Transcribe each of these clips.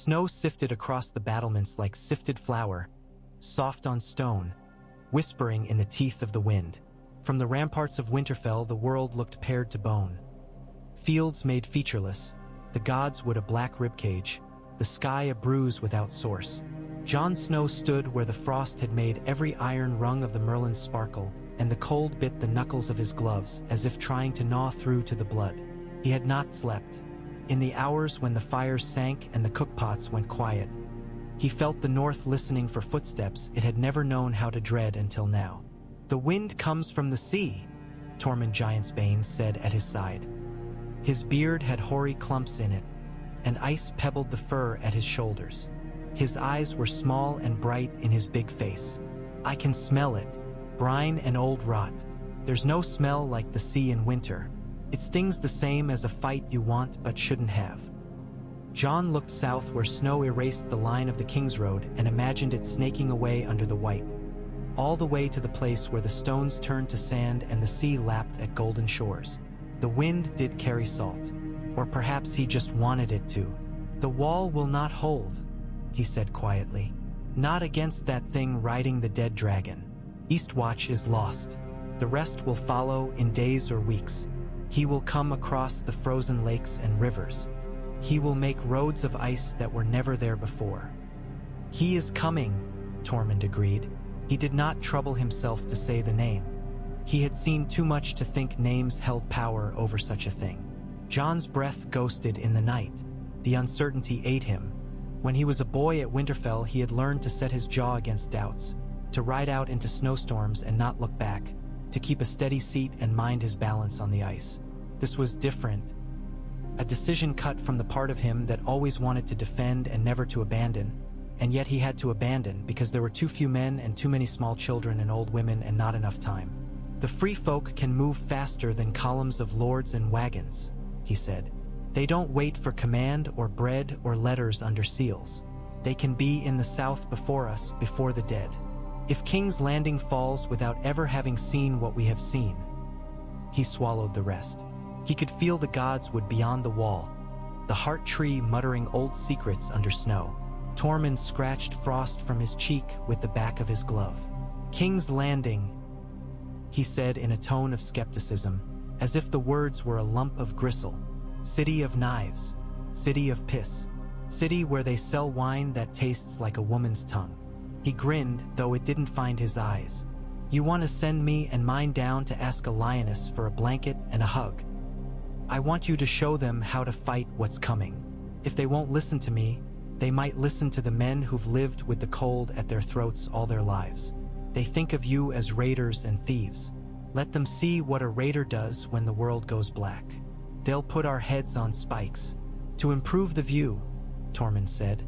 snow sifted across the battlements like sifted flour, soft on stone, whispering in the teeth of the wind. From the ramparts of Winterfell, the world looked pared to bone. Fields made featureless, the gods wood a black ribcage, the sky a bruise without source. Jon Snow stood where the frost had made every iron rung of the Merlin's sparkle, and the cold bit the knuckles of his gloves as if trying to gnaw through to the blood. He had not slept. In the hours when the fires sank and the cookpots went quiet, he felt the north listening for footsteps it had never known how to dread until now. "The wind comes from the sea," Tormund Giantsbane said at his side. His beard had hoary clumps in it, and ice pebbled the fur at his shoulders. His eyes were small and bright in his big face. "I can smell it, brine and old rot. There's no smell like the sea in winter. It stings the same as a fight you want but shouldn't have." Jon looked south where snow erased the line of the King's Road and imagined it snaking away under the white, all the way to the place where the stones turned to sand and the sea lapped at golden shores. The wind did carry salt, or perhaps he just wanted it to. "The wall will not hold," he said quietly. "Not against that thing riding the dead dragon. Eastwatch is lost. The rest will follow in days or weeks. He will come across the frozen lakes and rivers. He will make roads of ice that were never there before." "He is coming," Tormund agreed. He did not trouble himself to say the name. He had seen too much to think names held power over such a thing. Jon's breath ghosted in the night. The uncertainty ate him. When he was a boy at Winterfell, he had learned to set his jaw against doubts, to ride out into snowstorms and not look back, to keep a steady seat and mind his balance on the ice. This was different. A decision cut from the part of him that always wanted to defend and never to abandon, and yet he had to abandon because there were too few men and too many small children and old women and not enough time. "The free folk can move faster than columns of lords and wagons," he said. "They don't wait for command or bread or letters under seals. They can be in the south before us, before the dead. If King's Landing falls without ever having seen what we have seen..." He swallowed the rest. He could feel the gods would beyond the wall, the heart tree muttering old secrets under snow. Tormund scratched frost from his cheek with the back of his glove. "King's Landing," he said in a tone of skepticism, as if the words were a lump of gristle. "City of knives, city of piss, city where they sell wine that tastes like a woman's tongue." He grinned, though it didn't find his eyes. "You want to send me and mine down to ask a lioness for a blanket and a hug? I want you to show them how to fight what's coming. If they won't listen to me, they might listen to the men who've lived with the cold at their throats all their lives. They think of you as raiders and thieves. Let them see what a raider does when the world goes black. They'll put our heads on spikes. To improve the view," Tormund said,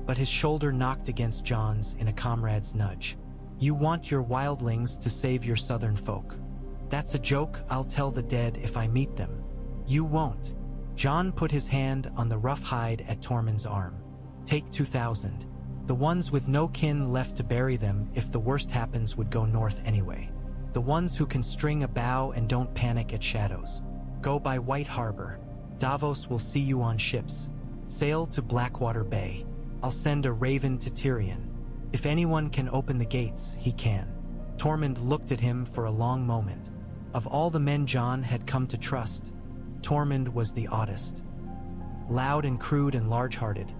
but his shoulder knocked against Jon's in a comrade's nudge. "You want your wildlings to save your southern folk. That's a joke I'll tell the dead if I meet them. You won't." Jon put his hand on the rough hide at Tormund's arm. "Take 2,000. The ones with no kin left to bury them if the worst happens would go north anyway. The ones who can string a bow and don't panic at shadows. Go by White Harbor. Davos will see you on ships. Sail to Blackwater Bay. I'll send a raven to Tyrion. If anyone can open the gates, he can." Tormund looked at him for a long moment. Of all the men Jon had come to trust, Tormund was the oddest. Loud and crude and large-hearted,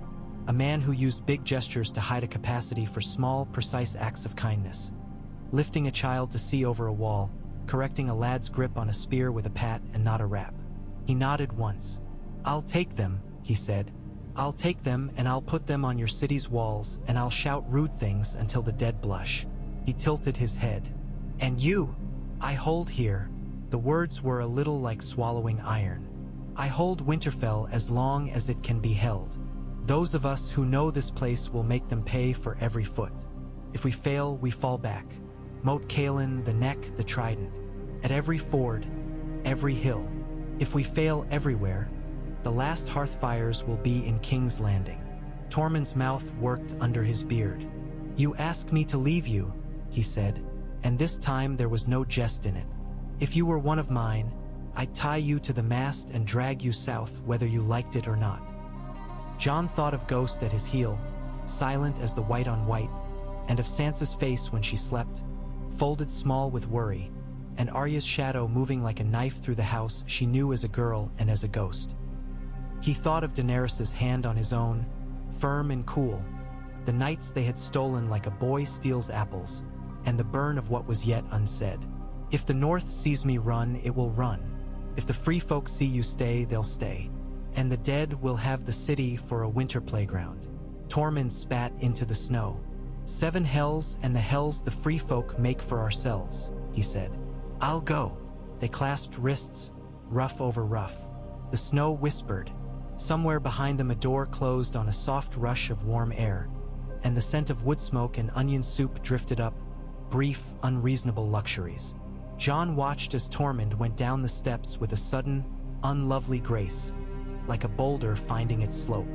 a man who used big gestures to hide a capacity for small, precise acts of kindness. Lifting a child to see over a wall, correcting a lad's grip on a spear with a pat and not a rap. He nodded once. "I'll take them," he said. "I'll take them and I'll put them on your city's walls and I'll shout rude things until the dead blush." He tilted his head. "And you, I hold here." The words were a little like swallowing iron. "I hold Winterfell as long as it can be held. Those of us who know this place will make them pay for every foot. If we fail, we fall back. Moat Cailin, the Neck, the Trident. At every ford, every hill. If we fail everywhere, the last hearth fires will be in King's Landing." Tormund's mouth worked under his beard. "You ask me to leave you," he said, and this time there was no jest in it. "If you were one of mine, I'd tie you to the mast and drag you south whether you liked it or not." Jon thought of Ghost at his heel, silent as the white on white, and of Sansa's face when she slept, folded small with worry, and Arya's shadow moving like a knife through the house she knew as a girl and as a ghost. He thought of Daenerys's hand on his own, firm and cool, the nights they had stolen like a boy steals apples, and the burn of what was yet unsaid. If the North sees me run, it will run. If the free folk see you stay, they'll stay. And the dead will have the city for a winter playground. Tormund spat into the snow. 7 hells and the hells the free folk make for ourselves, he said. I'll go. They clasped wrists, rough over rough. The snow whispered. Somewhere behind them a door closed on a soft rush of warm air, and the scent of wood smoke and onion soup drifted up, brief, unreasonable luxuries. Jon watched as Tormund went down the steps with a sudden, unlovely grace, like a boulder finding its slope.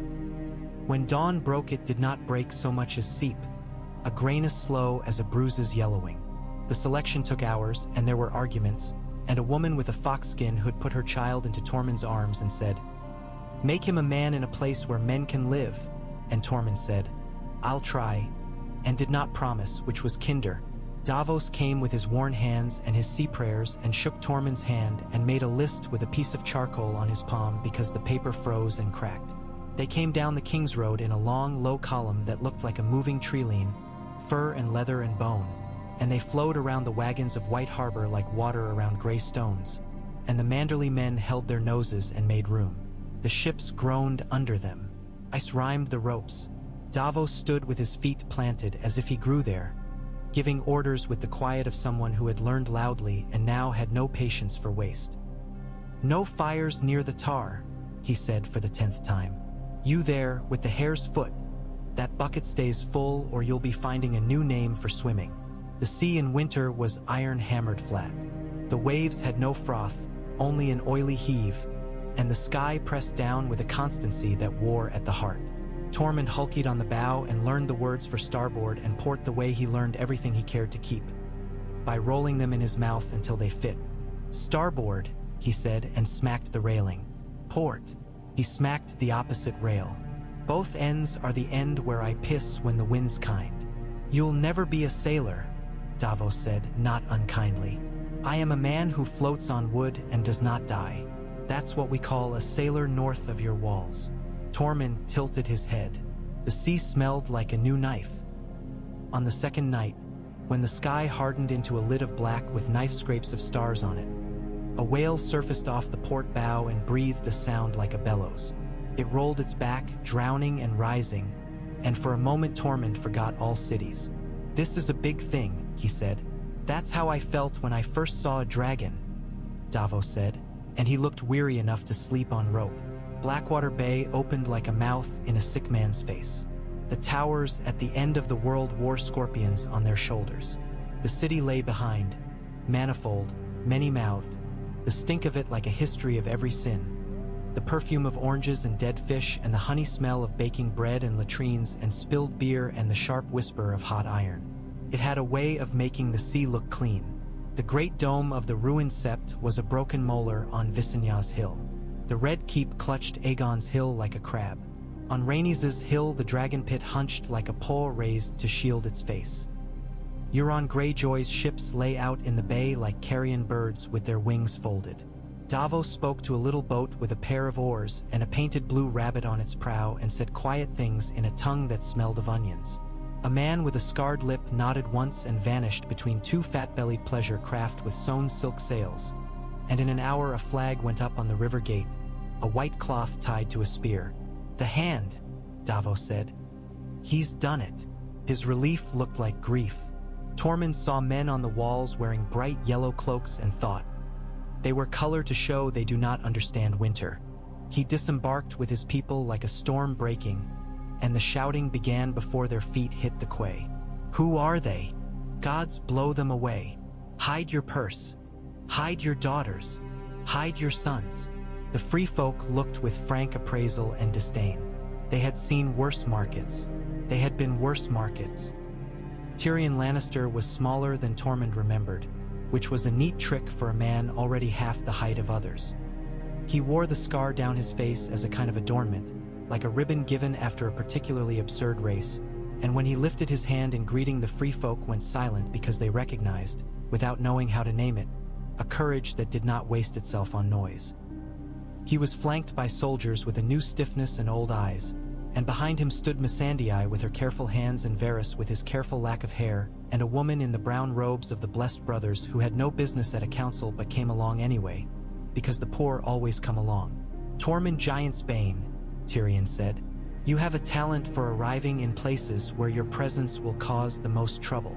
When dawn broke, it did not break so much as seep, a grain as slow as a bruise's yellowing. The selection took hours, and there were arguments, and a woman with a fox-skin hood put her child into Tormund's arms and said, "Make him a man in a place where men can live," and Tormund said, "I'll try," and did not promise, which was kinder. Davos came with his worn hands and his sea prayers and shook Tormund's hand and made a list with a piece of charcoal on his palm because the paper froze and cracked. They came down the King's Road in a long, low column that looked like a moving tree-line, fur and leather and bone, and they flowed around the wagons of White Harbor like water around gray stones, and the Manderley men held their noses and made room. The ships groaned under them. Ice rimed the ropes. Davos stood with his feet planted as if he grew there, giving orders with the quiet of someone who had learned loudly and now had no patience for waste. "No fires near the tar," he said for the 10th time. "You there, with the hare's foot. That bucket stays full or you'll be finding a new name for swimming." The sea in winter was iron-hammered flat. The waves had no froth, only an oily heave, and the sky pressed down with a constancy that wore at the heart. Tormund hulkied on the bow and learned the words for starboard and port the way he learned everything he cared to keep, by rolling them in his mouth until they fit. "Starboard," he said, and smacked the railing. "Port." He smacked the opposite rail. "Both ends are the end where I piss when the wind's kind." "You'll never be a sailor," Davos said, not unkindly. "I am a man who floats on wood and does not die. That's what we call a sailor north of your walls." Tormund tilted his head. The sea smelled like a new knife. On the second night, when the sky hardened into a lid of black with knife scrapes of stars on it, a whale surfaced off the port bow and breathed a sound like a bellows. It rolled its back, drowning and rising, and for a moment Tormund forgot all cities. "This is a big thing," he said. "That's how I felt when I first saw a dragon," Davos said, and he looked weary enough to sleep on rope. Blackwater Bay opened like a mouth in a sick man's face. The towers at the end of the world wore scorpions on their shoulders. The city lay behind, manifold, many-mouthed, the stink of it like a history of every sin, the perfume of oranges and dead fish and the honey smell of baking bread and latrines and spilled beer and the sharp whisper of hot iron. It had a way of making the sea look clean. The great dome of the ruined sept was a broken molar on Visenya's hill. The Red Keep clutched Aegon's hill like a crab. On Rhaenys' hill the dragon pit hunched like a pole raised to shield its face. Euron Greyjoy's ships lay out in the bay like carrion birds with their wings folded. Davos spoke to a little boat with a pair of oars and a painted blue rabbit on its prow and said quiet things in a tongue that smelled of onions. A man with a scarred lip nodded once and vanished between 2 fat-bellied pleasure craft with sewn silk sails, and in an hour a flag went up on the river gate, a white cloth tied to a spear. "The hand," Davos said. "He's done it." His relief looked like grief. Tormund saw men on the walls wearing bright yellow cloaks and thought, they wear color to show they do not understand winter. He disembarked with his people like a storm breaking, and the shouting began before their feet hit the quay. "Who are they? Gods blow them away. Hide your purse. Hide your daughters. Hide your sons." The free folk looked with frank appraisal and disdain. They had seen worse markets. They had been worse markets. Tyrion Lannister was smaller than Tormund remembered, which was a neat trick for a man already half the height of others. He wore the scar down his face as a kind of adornment, like a ribbon given after a particularly absurd race, and when he lifted his hand in greeting, the free folk went silent because they recognized, without knowing how to name it, a courage that did not waste itself on noise. He was flanked by soldiers with a new stiffness and old eyes, and behind him stood Missandei with her careful hands and Varus with his careful lack of hair, and a woman in the brown robes of the Blessed Brothers who had no business at a council but came along anyway, because the poor always come along. "Tormund Giantsbane," Tyrion said, "you have a talent for arriving in places where your presence will cause the most trouble."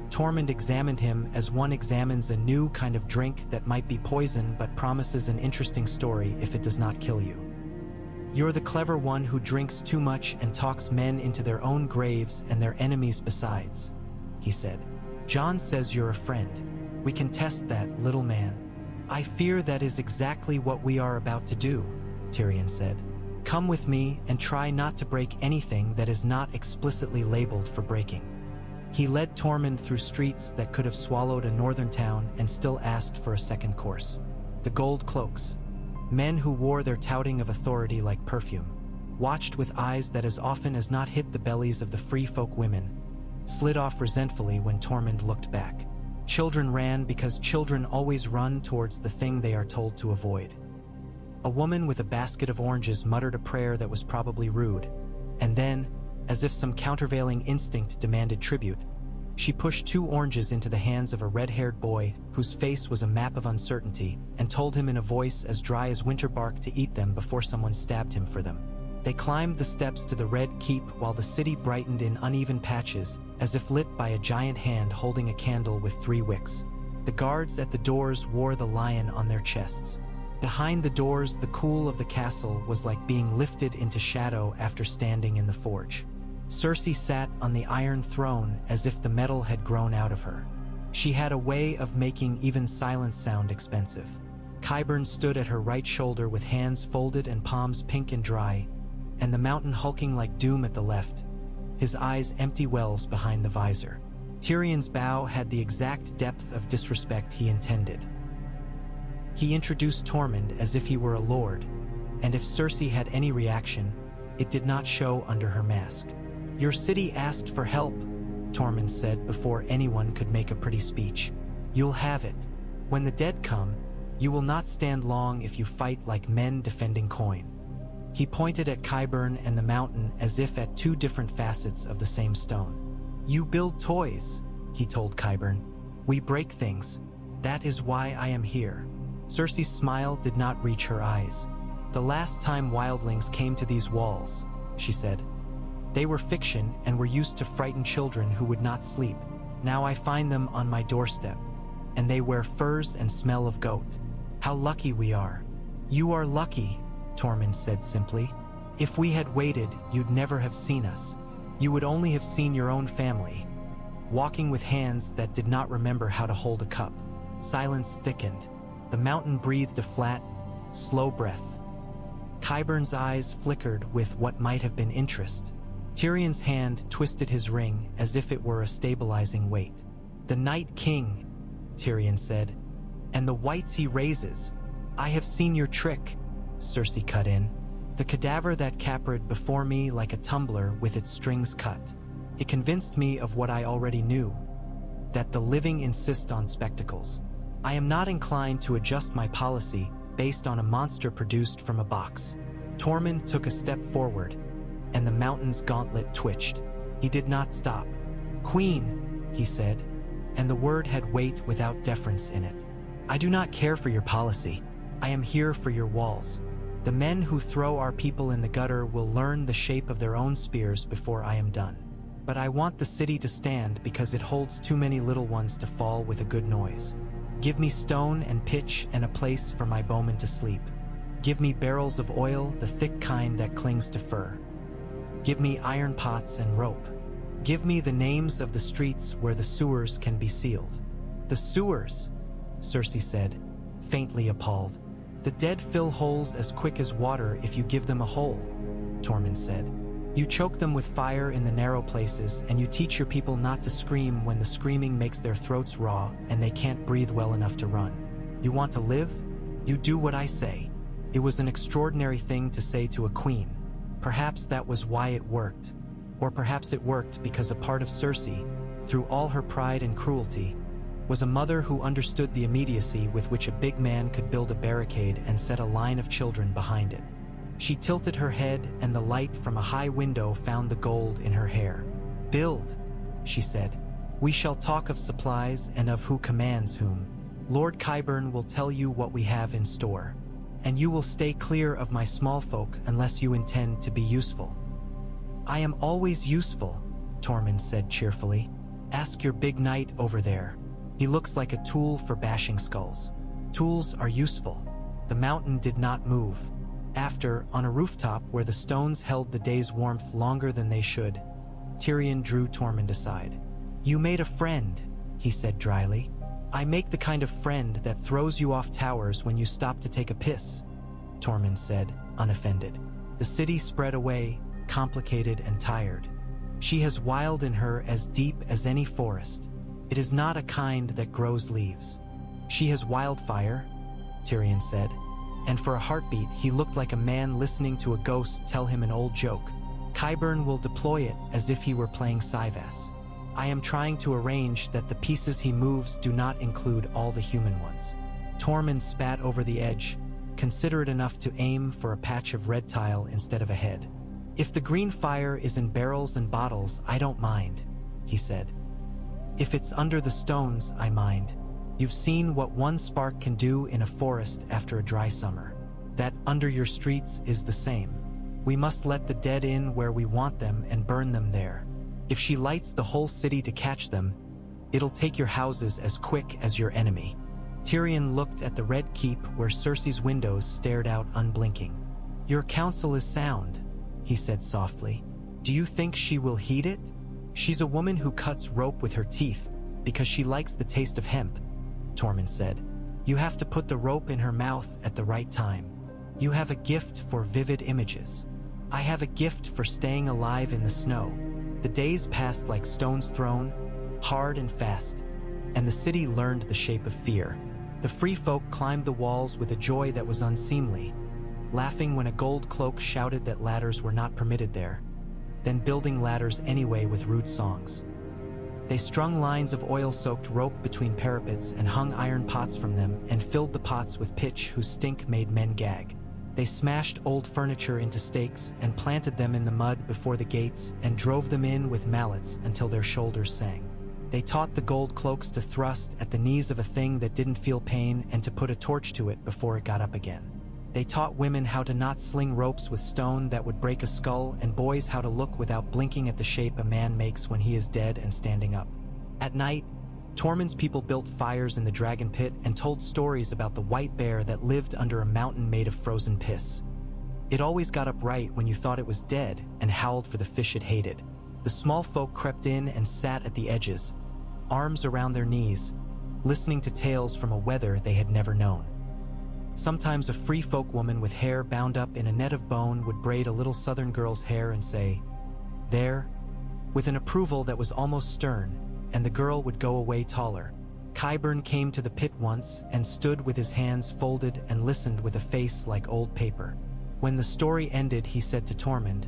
Tormund examined him as one examines a new kind of drink that might be poison but promises an interesting story if it does not kill you. "You're the clever one who drinks too much and talks men into their own graves and their enemies besides," he said. "Jon says you're a friend. We can test that, little man." "I fear that is exactly what we are about to do," Tyrion said. "Come with me and try not to break anything that is not explicitly labeled for breaking." He led Tormund through streets that could have swallowed a northern town and still asked for a second course. The gold cloaks, men who wore their touting of authority like perfume, watched with eyes that as often as not hit the bellies of the free folk women, slid off resentfully when Tormund looked back. Children ran because children always run towards the thing they are told to avoid. A woman with a basket of oranges muttered a prayer that was probably rude, and then, as if some countervailing instinct demanded tribute, she pushed 2 oranges into the hands of a red-haired boy whose face was a map of uncertainty and told him in a voice as dry as winter bark to eat them before someone stabbed him for them. They climbed the steps to the Red Keep while the city brightened in uneven patches, as if lit by a giant hand holding a candle with 3 wicks. The guards at the doors wore the lion on their chests. Behind the doors, the cool of the castle was like being lifted into shadow after standing in the forge. Cersei sat on the iron throne as if the metal had grown out of her. She had a way of making even silence sound expensive. Qyburn stood at her right shoulder with hands folded and palms pink and dry, and the mountain hulking like doom at the left, his eyes empty wells behind the visor. Tyrion's bow had the exact depth of disrespect he intended. He introduced Tormund as if he were a lord, and if Cersei had any reaction, it did not show under her mask. "Your city asked for help," Tormund said before anyone could make a pretty speech. "You'll have it. When the dead come, you will not stand long if you fight like men defending coin." He pointed at Qyburn and the mountain as if at 2 different facets of the same stone. "You build toys," he told Qyburn. "We break things. That is why I am here." Cersei's smile did not reach her eyes. "The last time wildlings came to these walls," she said, "they were fiction and were used to frighten children who would not sleep. Now I find them on my doorstep, and they wear furs and smell of goat. How lucky we are." "You are lucky," Tormund said simply. "If we had waited, you'd never have seen us. You would only have seen your own family, walking with hands that did not remember how to hold a cup." Silence thickened. The mountain breathed a flat, slow breath. Qyburn's eyes flickered with what might have been interest. Tyrion's hand twisted his ring as if it were a stabilizing weight. "The Night King," Tyrion said, "and the whites he raises. I have seen your trick," Cersei cut in. "The cadaver that capered before me like a tumbler with its strings cut. It convinced me of what I already knew, that the living insist on spectacles. I am not inclined to adjust my policy based on a monster produced from a box." Tormund took a step forward, and the mountain's gauntlet twitched. He did not stop. "Queen," he said, and the word had weight without deference in it. "I do not care for your policy. I am here for your walls. The men who throw our people in the gutter will learn the shape of their own spears before I am done. But I want the city to stand because it holds too many little ones to fall with a good noise. Give me stone and pitch and a place for my bowmen to sleep. Give me barrels of oil, the thick kind that clings to fur. Give me iron pots and rope. Give me the names of the streets where the sewers can be sealed." "The sewers," Cersei said, faintly appalled. "The dead fill holes as quick as water if you give them a hole," Tormund said. "You choke them with fire in the narrow places, and you teach your people not to scream when the screaming makes their throats raw and they can't breathe well enough to run. You want to live? You do what I say." It was an extraordinary thing to say to a queen, Perhaps that was why it worked. Or perhaps it worked because a part of Cersei, through all her pride and cruelty, was a mother who understood the immediacy with which a big man could build a barricade and set a line of children behind it. She tilted her head, and the light from a high window found the gold in her hair. "Build," she said. "We shall talk of supplies and of who commands whom. Lord Qyburn will tell you what we have in store. And you will stay clear of my small folk unless you intend to be useful." "I am always useful," Tormund said cheerfully. "Ask your big knight over there. He looks like a tool for bashing skulls. Tools are useful." The mountain did not move. After, on a rooftop where the stones held the day's warmth longer than they should, Tyrion drew Tormund aside. "You made a friend," he said dryly. "I make the kind of friend that throws you off towers when you stop to take a piss," Tormund said, unoffended. The city spread away, complicated and tired. She has wild in her as deep as any forest. It is not a kind that grows leaves. "She has wildfire," Tyrion said, and for a heartbeat he looked like a man listening to a ghost tell him an old joke. "Qyburn will deploy it as if he were playing Syvas. I am trying to arrange that the pieces he moves do not include all the human ones." Tormund spat over the edge, considerate enough to aim for a patch of red tile instead of a head. "If the green fire is in barrels and bottles, I don't mind," he said. "If it's under the stones, I mind. You've seen what one spark can do in a forest after a dry summer. That under your streets is the same. We must let the dead in where we want them and burn them there. If she lights the whole city to catch them, it'll take your houses as quick as your enemy." Tyrion looked at the red keep where Cersei's windows stared out unblinking. "Your counsel is sound," he said softly. "Do you think she will heed it? She's a woman who cuts rope with her teeth because she likes the taste of hemp," Tormund said. "You have to put the rope in her mouth at the right time. You have a gift for vivid images. I have a gift for staying alive in the snow." The days passed like stones thrown, hard and fast, and the city learned the shape of fear. The free folk climbed the walls with a joy that was unseemly, laughing when a gold cloak shouted that ladders were not permitted there, then building ladders anyway with rude songs. They strung lines of oil-soaked rope between parapets and hung iron pots from them and filled the pots with pitch whose stink made men gag. They smashed old furniture into stakes and planted them in the mud before the gates and drove them in with mallets until their shoulders sang. They taught the gold cloaks to thrust at the knees of a thing that didn't feel pain and to put a torch to it before it got up again. They taught women how to not sling ropes with stone that would break a skull, and boys how to look without blinking at the shape a man makes when he is dead and standing up. At night, Tormund's people built fires in the dragon pit and told stories about the white bear that lived under a mountain made of frozen piss. It always got up right when you thought it was dead and howled for the fish it hated. The small folk crept in and sat at the edges, arms around their knees, listening to tales from a weather they had never known. Sometimes a free folk woman with hair bound up in a net of bone would braid a little southern girl's hair and say, "There," with an approval that was almost stern, and the girl would go away taller. Qyburn came to the pit once and stood with his hands folded and listened with a face like old paper. When the story ended, he said to Tormund,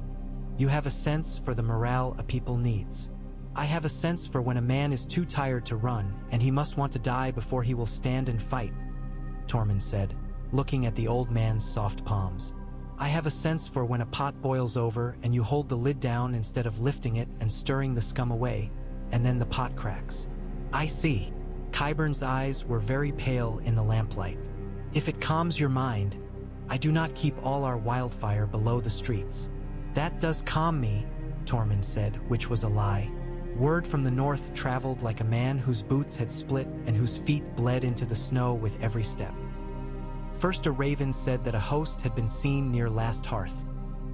"You have a sense for the morale a people needs. I have a sense for when a man is too tired to run and he must want to die before he will stand and fight," Tormund said, looking at the old man's soft palms. "I have a sense for when a pot boils over and you hold the lid down instead of lifting it and stirring the scum away, and then the pot cracks. I see." Qyburn's eyes were very pale in the lamplight. "If it calms your mind, I do not keep all our wildfire below the streets." "That does calm me," Tormund said, which was a lie. Word from the north traveled like a man whose boots had split and whose feet bled into the snow with every step. First a raven said that a host had been seen near Last Hearth,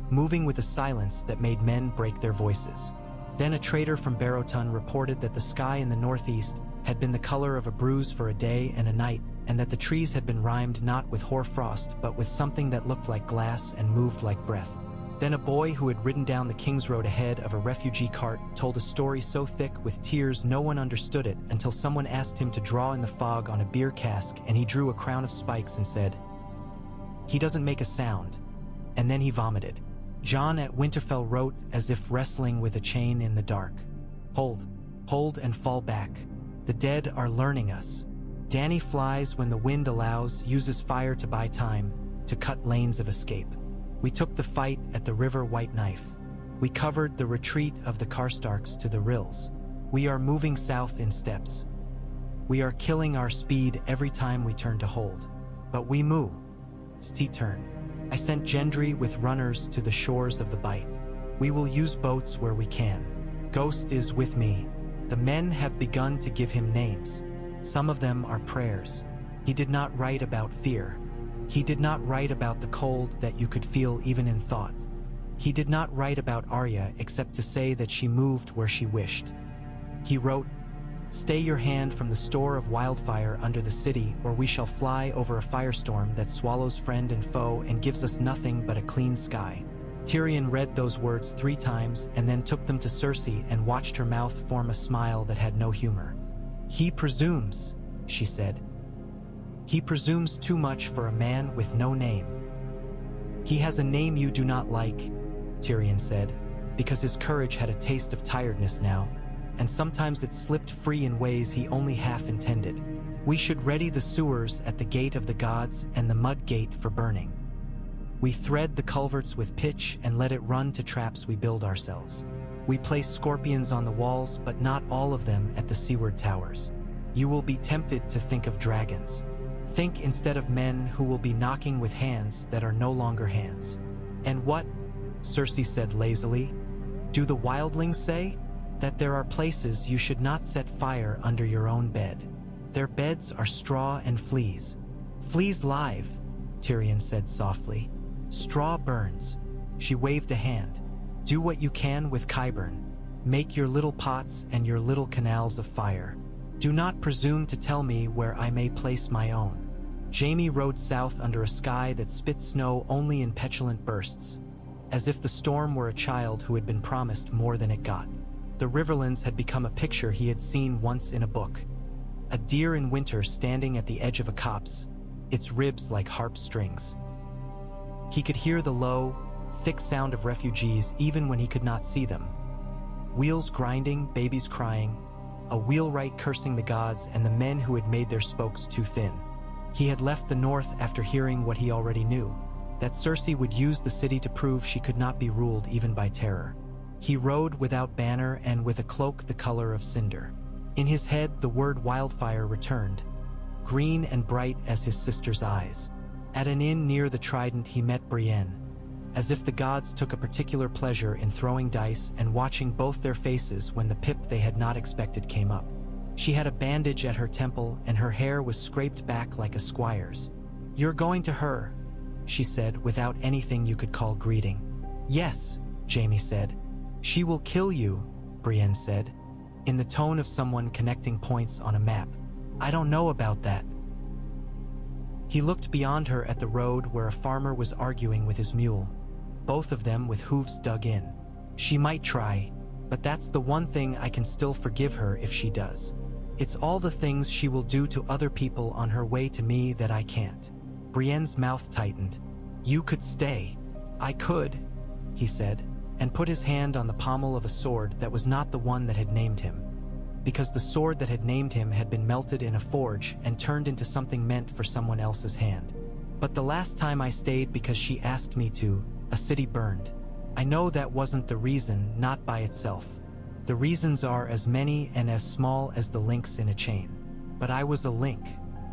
moving with a silence that made men break their voices. Then a trader from Barrowton reported that the sky in the northeast had been the color of a bruise for a day and a night, and that the trees had been rimed not with hoarfrost but with something that looked like glass and moved like breath. Then a boy who had ridden down the King's Road ahead of a refugee cart told a story so thick with tears no one understood it until someone asked him to draw in the fog on a beer cask, and he drew a crown of spikes and said, "He doesn't make a sound," and then he vomited. John at Winterfell wrote as if wrestling with a chain in the dark. Hold and fall back. The dead are learning us. Dany flies when the wind allows, uses fire to buy time, to cut lanes of escape. We took the fight at the river White Knife. We covered the retreat of the Karstarks to the Rills. We are moving south in steps. We are killing our speed every time we turn to hold. But we move. Turn. I sent Gendry with runners to the shores of the Bight. We will use boats where we can. Ghost is with me. The men have begun to give him names. Some of them are prayers. He did not write about fear. He did not write about the cold that you could feel even in thought. He did not write about Arya except to say that she moved where she wished. He wrote, "Stay your hand from the store of wildfire under the city, or we shall fly over a firestorm that swallows friend and foe and gives us nothing but a clean sky." Tyrion read those words 3 times and then took them to Cersei and watched her mouth form a smile that had no humor. "He presumes," she said. "He presumes too much for a man with no name." "He has a name you do not like," Tyrion said, because his courage had a taste of tiredness now, and sometimes it slipped free in ways he only half intended. "We should ready the sewers at the gate of the gods and the mud gate for burning. We thread the culverts with pitch and let it run to traps we build ourselves. We place scorpions on the walls, but not all of them at the seaward towers. You will be tempted to think of dragons. Think instead of men who will be knocking with hands that are no longer hands." "And what," Cersei said lazily, "do the wildlings say? That there are places you should not set fire under your own bed. Their beds are straw and fleas." "Fleas live," Tyrion said softly. "Straw burns." She waved a hand. "Do what you can with Qyburn. Make your little pots and your little canals of fire. Do not presume to tell me where I may place my own." Jaime rode south under a sky that spit snow only in petulant bursts, as if the storm were a child who had been promised more than it got. The Riverlands had become a picture he had seen once in a book. A deer in winter standing at the edge of a copse, its ribs like harp strings. He could hear the low, thick sound of refugees even when he could not see them. Wheels grinding, babies crying, a wheelwright cursing the gods and the men who had made their spokes too thin. He had left the north after hearing what he already knew, that Cersei would use the city to prove she could not be ruled even by terror. He rode without banner and with a cloak the color of cinder. In his head the word wildfire returned, green and bright as his sister's eyes. At an inn near the Trident he met Brienne, as if the gods took a particular pleasure in throwing dice and watching both their faces when the pip they had not expected came up. She had a bandage at her temple and her hair was scraped back like a squire's. "You're going to her," she said without anything you could call greeting. "Yes," Jaime said. "She will kill you," Brienne said, in the tone of someone connecting points on a map. "I don't know about that." He looked beyond her at the road where a farmer was arguing with his mule, both of them with hooves dug in. "She might try, but that's the one thing I can still forgive her if she does. It's all the things she will do to other people on her way to me that I can't." Brienne's mouth tightened. "You could stay." "I could," he said, and put his hand on the pommel of a sword that was not the one that had named him, because the sword that had named him had been melted in a forge and turned into something meant for someone else's hand. "But the last time I stayed because she asked me to, a city burned. I know that wasn't the reason, not by itself. The reasons are as many and as small as the links in a chain. But I was a link.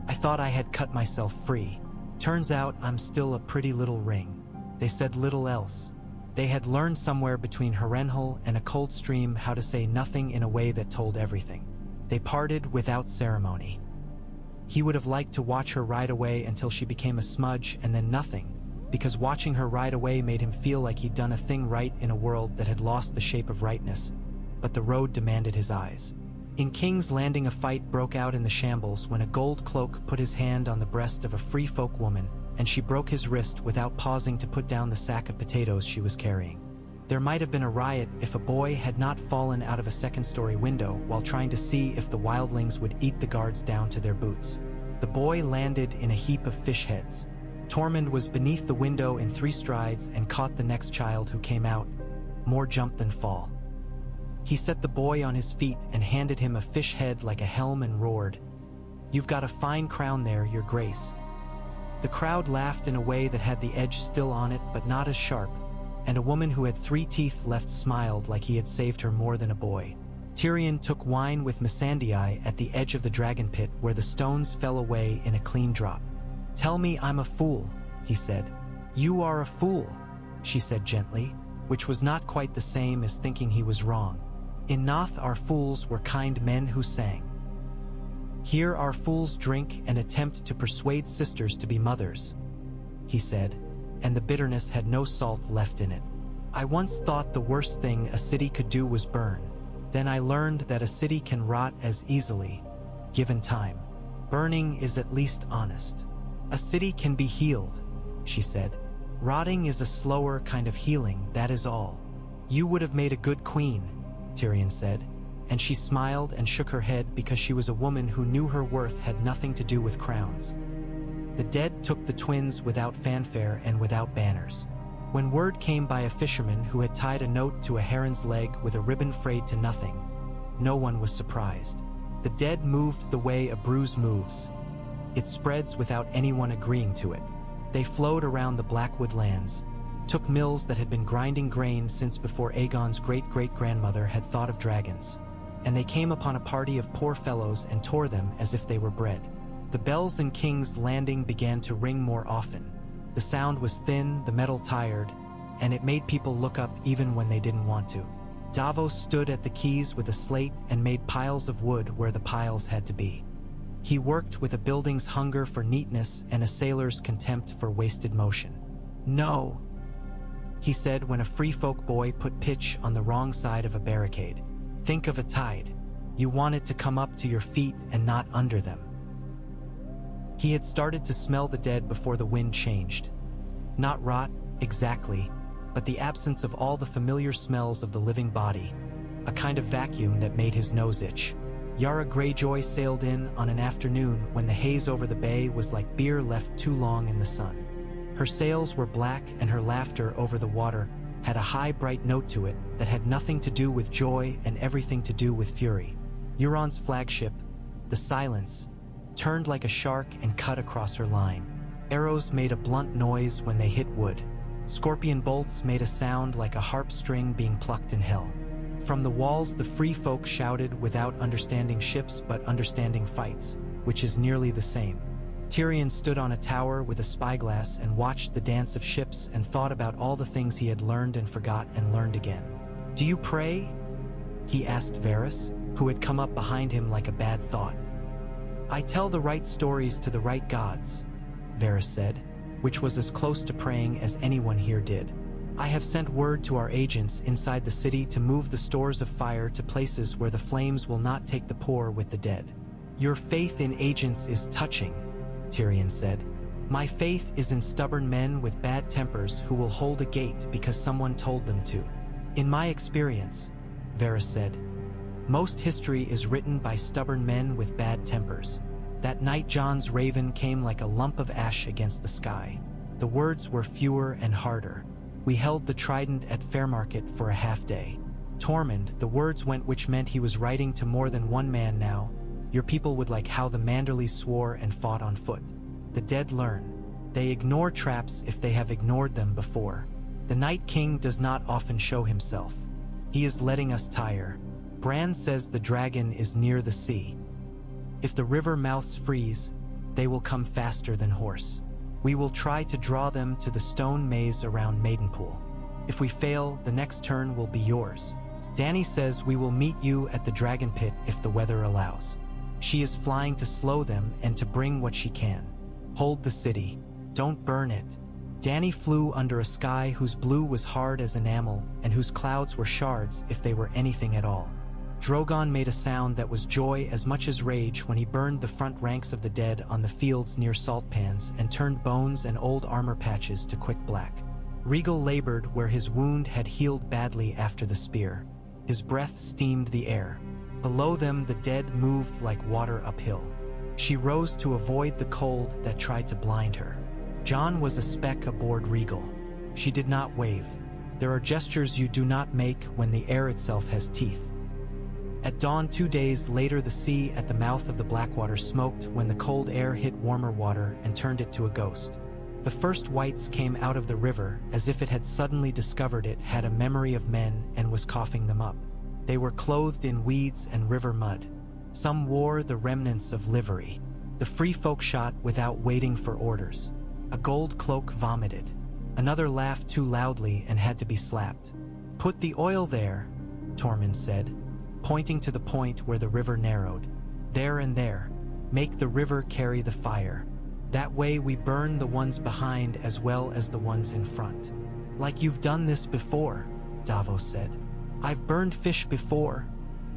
I thought I had cut myself free. Turns out I'm still a pretty little ring." They said little else. They had learned somewhere between Harrenhal and a cold stream how to say nothing in a way that told everything. They parted without ceremony. He would have liked to watch her ride away until she became a smudge and then nothing, because watching her ride away made him feel like he'd done a thing right in a world that had lost the shape of rightness. But the road demanded his eyes. In King's Landing a fight broke out in the shambles when a gold cloak put his hand on the breast of a free folk woman, and she broke his wrist without pausing to put down the sack of potatoes she was carrying. There might have been a riot if a boy had not fallen out of a second-story window while trying to see if the wildlings would eat the guards down to their boots. The boy landed in a heap of fish heads. Tormund was beneath the window in 3 strides and caught the next child who came out, more jump than fall. He set the boy on his feet and handed him a fish head like a helm and roared, "You've got a fine crown there, your grace." The crowd laughed in a way that had the edge still on it but not as sharp, and a woman who had 3 teeth left smiled like he had saved her more than a boy. Tyrion took wine with Missandei at the edge of the dragon pit where the stones fell away in a clean drop. "Tell me I'm a fool," he said. "You are a fool," she said gently, which was not quite the same as thinking he was wrong. "In Noth our fools were kind men who sang. Here our fools drink and attempt to persuade sisters to be mothers," he said, and the bitterness had no salt left in it. "I once thought the worst thing a city could do was burn. Then I learned that a city can rot as easily, given time. Burning is at least honest. A city can be healed," she said. "Rotting is a slower kind of healing, that is all." "You would have made a good queen," Tyrion said, and she smiled and shook her head because she was a woman who knew her worth had nothing to do with crowns. The dead took the twins without fanfare and without banners. When word came by a fisherman who had tied a note to a heron's leg with a ribbon frayed to nothing, no one was surprised. The dead moved the way a bruise moves. It spreads without anyone agreeing to it. They flowed around the Blackwood lands, took mills that had been grinding grain since before Aegon's great-great-grandmother had thought of dragons, and they came upon a party of poor fellows and tore them as if they were bread. The bells in King's Landing began to ring more often. The sound was thin, the metal tired, and it made people look up even when they didn't want to. Davos stood at the quays with a slate and made piles of wood where the piles had to be. He worked with a building's hunger for neatness and a sailor's contempt for wasted motion. "No," he said when a free folk boy put pitch on the wrong side of a barricade. "Think of a tide. You want it to come up to your feet and not under them." He had started to smell the dead before the wind changed. Not rot, exactly, but the absence of all the familiar smells of the living body, a kind of vacuum that made his nose itch. Yara Greyjoy sailed in on an afternoon when the haze over the bay was like beer left too long in the sun. Her sails were black and her laughter over the water had a high, bright note to it that had nothing to do with joy and everything to do with fury. Euron's flagship, the Silence, turned like a shark and cut across her line. Arrows made a blunt noise when they hit wood. Scorpion bolts made a sound like a harp string being plucked in hell. From the walls the free folk shouted without understanding ships but understanding fights, which is nearly the same. Tyrion stood on a tower with a spyglass and watched the dance of ships and thought about all the things he had learned and forgot and learned again. "Do you pray?" he asked Varys, who had come up behind him like a bad thought. "I tell the right stories to the right gods," Varys said, which was as close to praying as anyone here did. "I have sent word to our agents inside the city to move the stores of fire to places where the flames will not take the poor with the dead." "Your faith in agents is touching," Tyrion said. "My faith is in stubborn men with bad tempers who will hold a gate because someone told them to." "In my experience," Varys said, "most history is written by stubborn men with bad tempers. That night Jon's raven came like a lump of ash against the sky. The words were fewer and harder. We held the trident at Fairmarket for a half-day. Tormund, the words went which meant he was writing to more than one man now. Your people would like how the Manderleys swore and fought on foot. The dead learn. They ignore traps if they have ignored them before. The Night King does not often show himself. He is letting us tire. Bran says the dragon is near the sea. If the river mouths freeze, they will come faster than horse. We will try to draw them to the stone maze around Maidenpool. If we fail, the next turn will be yours. Dany says we will meet you at the dragon pit if the weather allows. She is flying to slow them and to bring what she can. Hold the city. Don't burn it." Dany flew under a sky whose blue was hard as enamel and whose clouds were shards if they were anything at all. Drogon made a sound that was joy as much as rage when he burned the front ranks of the dead on the fields near salt pans and turned bones and old armor patches to quick black. Rhaegal labored where his wound had healed badly after the spear. His breath steamed the air. Below them the dead moved like water uphill. She rose to avoid the cold that tried to blind her. John was a speck aboard Regal. She did not wave. There are gestures you do not make when the air itself has teeth. At dawn 2 days later, the sea at the mouth of the Blackwater smoked when the cold air hit warmer water and turned it to a ghost. The first whites came out of the river as if it had suddenly discovered it had a memory of men and was coughing them up. They were clothed in weeds and river mud. Some wore the remnants of livery. The free folk shot without waiting for orders. A gold cloak vomited. Another laughed too loudly and had to be slapped. "Put the oil there," Tormund said, pointing to the point where the river narrowed. "There and there. Make the river carry the fire. That way we burn the ones behind as well as the ones in front." "Like you've done this before," Davos said. "I've burned fish before,"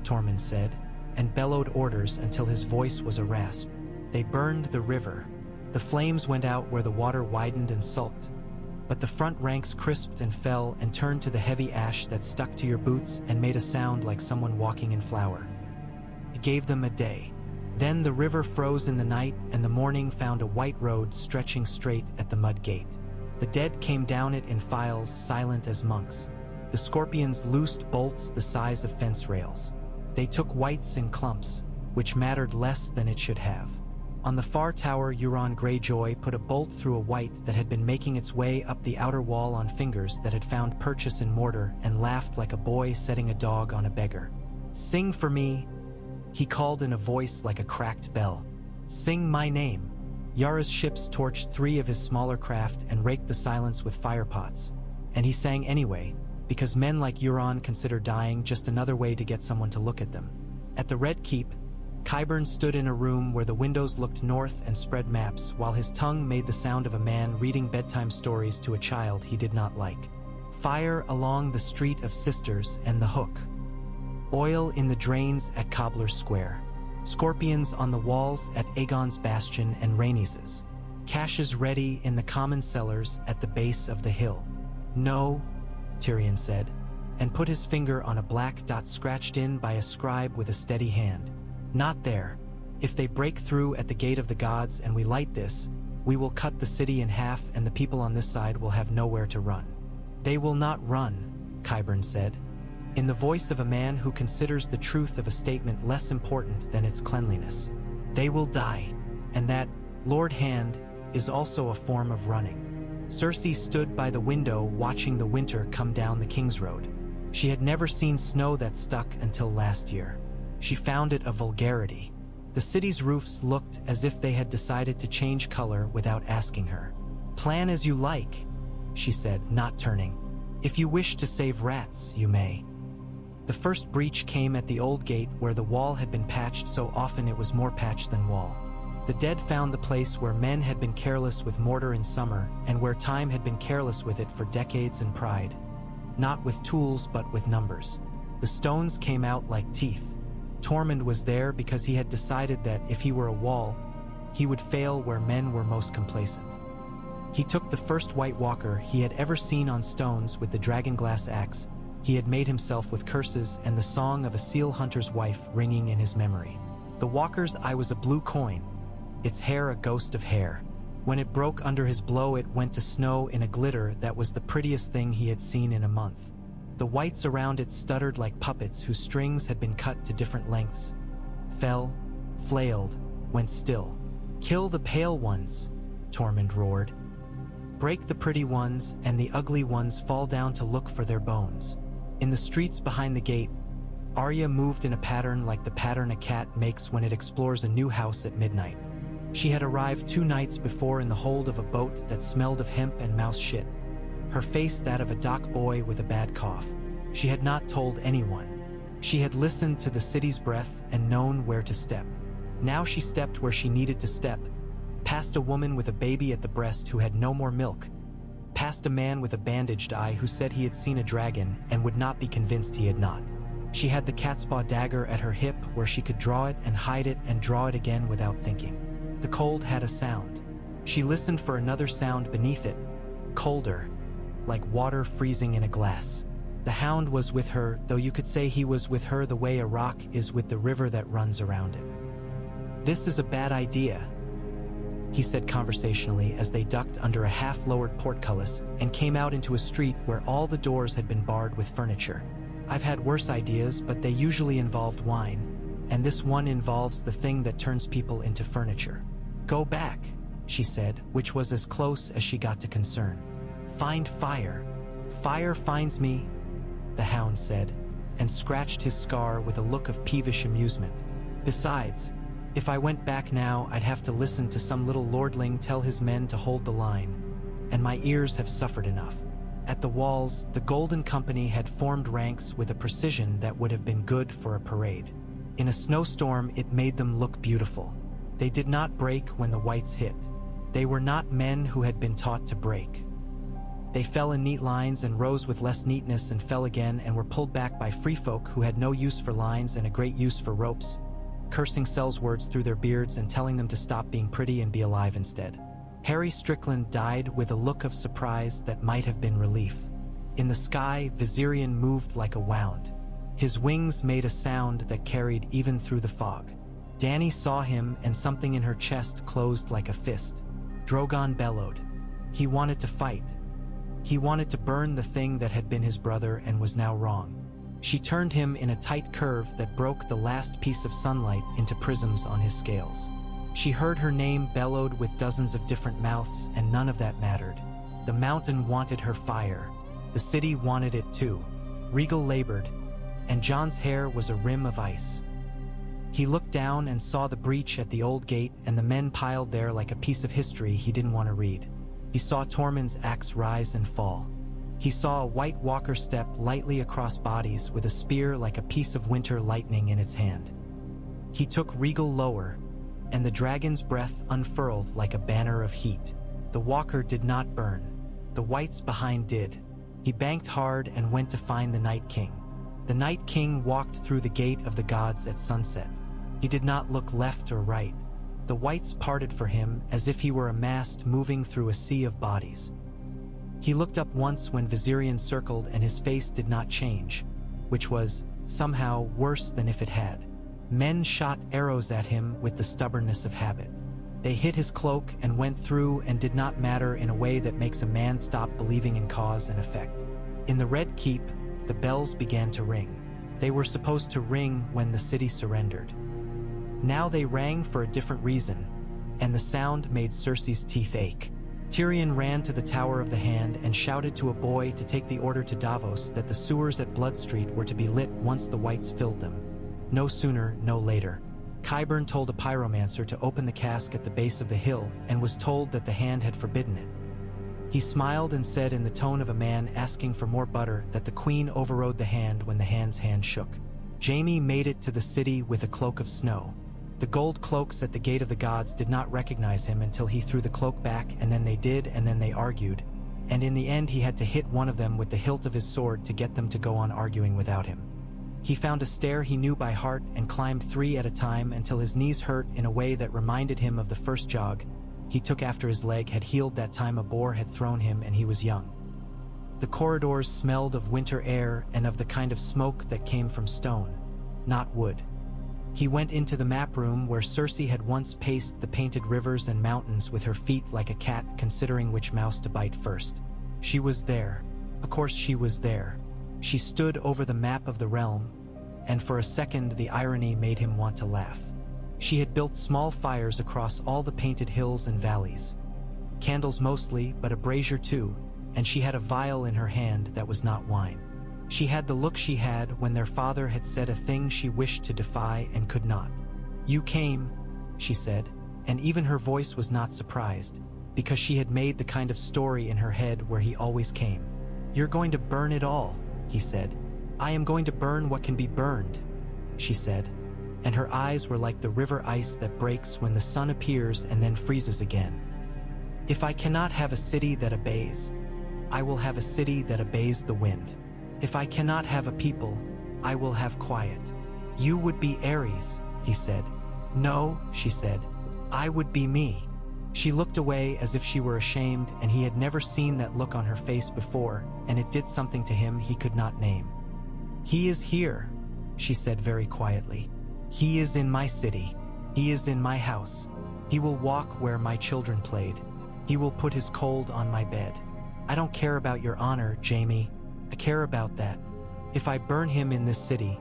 Tormund said, and bellowed orders until his voice was a rasp. They burned the river. The flames went out where the water widened and sulked. But the front ranks crisped and fell and turned to the heavy ash that stuck to your boots and made a sound like someone walking in flour. It gave them a day. Then the river froze in the night, and the morning found a white road stretching straight at the mud gate. The dead came down it in files, silent as monks. The scorpions loosed bolts the size of fence rails. They took whites in clumps, which mattered less than it should have. On the far tower, Euron Greyjoy put a bolt through a white that had been making its way up the outer wall on fingers that had found purchase in mortar, and laughed like a boy setting a dog on a beggar. "Sing for me," he called in a voice like a cracked bell. "Sing my name." Yara's ships torched 3 of his smaller craft and raked the silence with firepots. And he sang anyway, because men like Euron consider dying just another way to get someone to look at them. At the Red Keep, Qyburn stood in a room where the windows looked north and spread maps, while his tongue made the sound of a man reading bedtime stories to a child he did not like. Fire along the Street of Sisters and the Hook. Oil in the drains at Cobbler's Square. Scorpions on the walls at Aegon's Bastion and Rhaenys's. Caches ready in the common cellars at the base of the hill. "No," Tyrion said, and put his finger on a black dot scratched in by a scribe with a steady hand. "Not there. If they break through at the Gate of the Gods and we light this, we will cut the city in half and the people on this side will have nowhere to run." "They will not run," Qyburn said, in the voice of a man who considers the truth of a statement less important than its cleanliness. "They will die, and that, Lord Hand, is also a form of running." Cersei stood by the window watching the winter come down the King's Road. She had never seen snow that stuck until last year. She found it a vulgarity. The city's roofs looked as if they had decided to change color without asking her. "Plan as you like," she said, not turning. "If you wish to save rats, you may." The first breach came at the old gate where the wall had been patched so often it was more patch than wall. The dead found the place where men had been careless with mortar in summer and where time had been careless with it for decades in pride. Not with tools but with numbers. The stones came out like teeth. Tormund was there because he had decided that if he were a wall, he would fail where men were most complacent. He took the first White Walker he had ever seen on stones with the dragonglass axe he had made himself with curses and the song of a seal hunter's wife ringing in his memory. The Walker's eye was a blue coin, its hair a ghost of hair. When it broke under his blow, it went to snow in a glitter that was the prettiest thing he had seen in a month. The whites around it stuttered like puppets whose strings had been cut to different lengths. Fell, flailed, went still. "Kill the pale ones," Tormund roared. "Break the pretty ones, and the ugly ones fall down to look for their bones." In the streets behind the gate, Arya moved in a pattern like the pattern a cat makes when it explores a new house at midnight. She had arrived 2 nights before in the hold of a boat that smelled of hemp and mouse shit. Her face that of a dock boy with a bad cough. She had not told anyone. She had listened to the city's breath and known where to step. Now she stepped where she needed to step, past a woman with a baby at the breast who had no more milk, past a man with a bandaged eye who said he had seen a dragon and would not be convinced he had not. She had the catspaw dagger at her hip where she could draw it and hide it and draw it again without thinking. The cold had a sound. She listened for another sound beneath it, colder, like water freezing in a glass. The hound was with her, though you could say he was with her the way a rock is with the river that runs around it. "This is a bad idea," he said conversationally as they ducked under a half-lowered portcullis and came out into a street where all the doors had been barred with furniture. I've had worse ideas, but they usually involved wine, and this one involves the thing that turns people into furniture. Go back, she said, which was as close as she got to concern. Find fire. Fire finds me, the hound said, and scratched his scar with a look of peevish amusement. Besides, if I went back now, I'd have to listen to some little lordling tell his men to hold the line, and my ears have suffered enough. At the walls, the Golden Company had formed ranks with a precision that would have been good for a parade. In a snowstorm, it made them look beautiful. They did not break when the whites hit. They were not men who had been taught to break. They fell in neat lines and rose with less neatness and fell again and were pulled back by free folk who had no use for lines and a great use for ropes, cursing Sells words through their beards and telling them to stop being pretty and be alive instead. Harry Strickland died with a look of surprise that might have been relief. In the sky, Viserion moved like a wound. His wings made a sound that carried even through the fog. Dany saw him, and something in her chest closed like a fist. Drogon bellowed. He wanted to fight. He wanted to burn the thing that had been his brother and was now wrong. She turned him in a tight curve that broke the last piece of sunlight into prisms on his scales. She heard her name bellowed with dozens of different mouths, and none of that mattered. The mountain wanted her fire. The city wanted it too. Regal labored, and Jon's hair was a rim of ice. He looked down and saw the breach at the old gate and the men piled there like a piece of history he didn't want to read. He saw Tormund's axe rise and fall. He saw a white walker step lightly across bodies with a spear like a piece of winter lightning in its hand. He took Regal lower, and the dragon's breath unfurled like a banner of heat. The walker did not burn. The whites behind did. He banked hard and went to find the Night King. The Night King walked through the gate of the gods at sunset. He did not look left or right. The whites parted for him as if he were a mast moving through a sea of bodies. He looked up once when Viserion circled and his face did not change, which was, somehow, worse than if it had. Men shot arrows at him with the stubbornness of habit. They hit his cloak and went through and did not matter in a way that makes a man stop believing in cause and effect. In the Red Keep, the bells began to ring. They were supposed to ring when the city surrendered. Now they rang for a different reason, and the sound made Cersei's teeth ache. Tyrion ran to the Tower of the Hand and shouted to a boy to take the order to Davos that the sewers at Blood Street were to be lit once the whites filled them. No sooner, no later. Qyburn told a pyromancer to open the cask at the base of the hill and was told that the Hand had forbidden it. He smiled and said in the tone of a man asking for more butter that the Queen overrode the Hand when the Hand's hand shook. Jaime made it to the city with a cloak of snow. The gold cloaks at the Gate of the Gods did not recognize him until he threw the cloak back, and then they did, and then they argued. And in the end he had to hit one of them with the hilt of his sword to get them to go on arguing without him. He found a stair he knew by heart and climbed 3 at a time until his knees hurt in a way that reminded him of the first jog he took after his leg had healed that time a boar had thrown him and he was young. The corridors smelled of winter air and of the kind of smoke that came from stone, not wood. He went into the map room where Cersei had once paced the painted rivers and mountains with her feet like a cat considering which mouse to bite first. She was there. Of course she was there. She stood over the map of the realm, and for a second the irony made him want to laugh. She had built small fires across all the painted hills and valleys. Candles mostly, but a brazier too, and she had a vial in her hand that was not wine. She had the look she had when their father had said a thing she wished to defy and could not. "You came," she said, and even her voice was not surprised, because she had made the kind of story in her head where he always came. "You're going to burn it all," he said. "I am going to burn what can be burned," she said, and her eyes were like the river ice that breaks when the sun appears and then freezes again. "If I cannot have a city that obeys, I will have a city that obeys the wind. If I cannot have a people, I will have quiet." "You would be Ares," he said. "No," she said. "I would be me." She looked away as if she were ashamed, and he had never seen that look on her face before, and it did something to him he could not name. "He is here," she said very quietly. "He is in my city. He is in my house. He will walk where my children played. He will put his cold on my bed. I don't care about your honor, Jaime. I care about that. If I burn him in this city,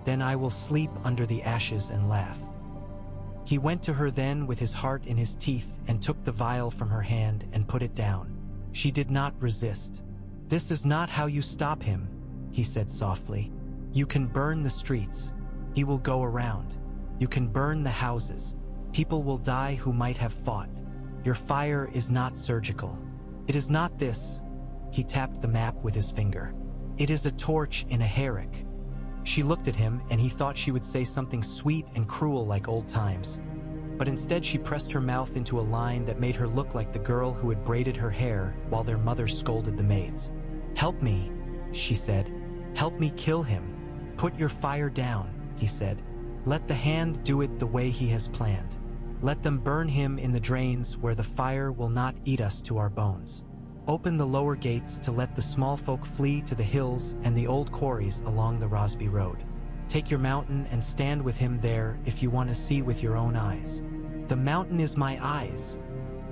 then I will sleep under the ashes and laugh." He went to her then with his heart in his teeth and took the vial from her hand and put it down. She did not resist. "This is not how you stop him," he said softly. "You can burn the streets. He will go around. You can burn the houses. People will die who might have fought. Your fire is not surgical. It is not this." He tapped the map with his finger. "It is a torch in a herrick." She looked at him and he thought she would say something sweet and cruel like old times. But instead she pressed her mouth into a line that made her look like the girl who had braided her hair while their mother scolded the maids. "Help me," she said. "Help me kill him." "Put your fire down," he said. "Let the hand do it the way he has planned. Let them burn him in the drains where the fire will not eat us to our bones. Open the lower gates to let the small folk flee to the hills and the old quarries along the Rosby Road. Take your mountain and stand with him there if you want to see with your own eyes." "The mountain is my eyes,"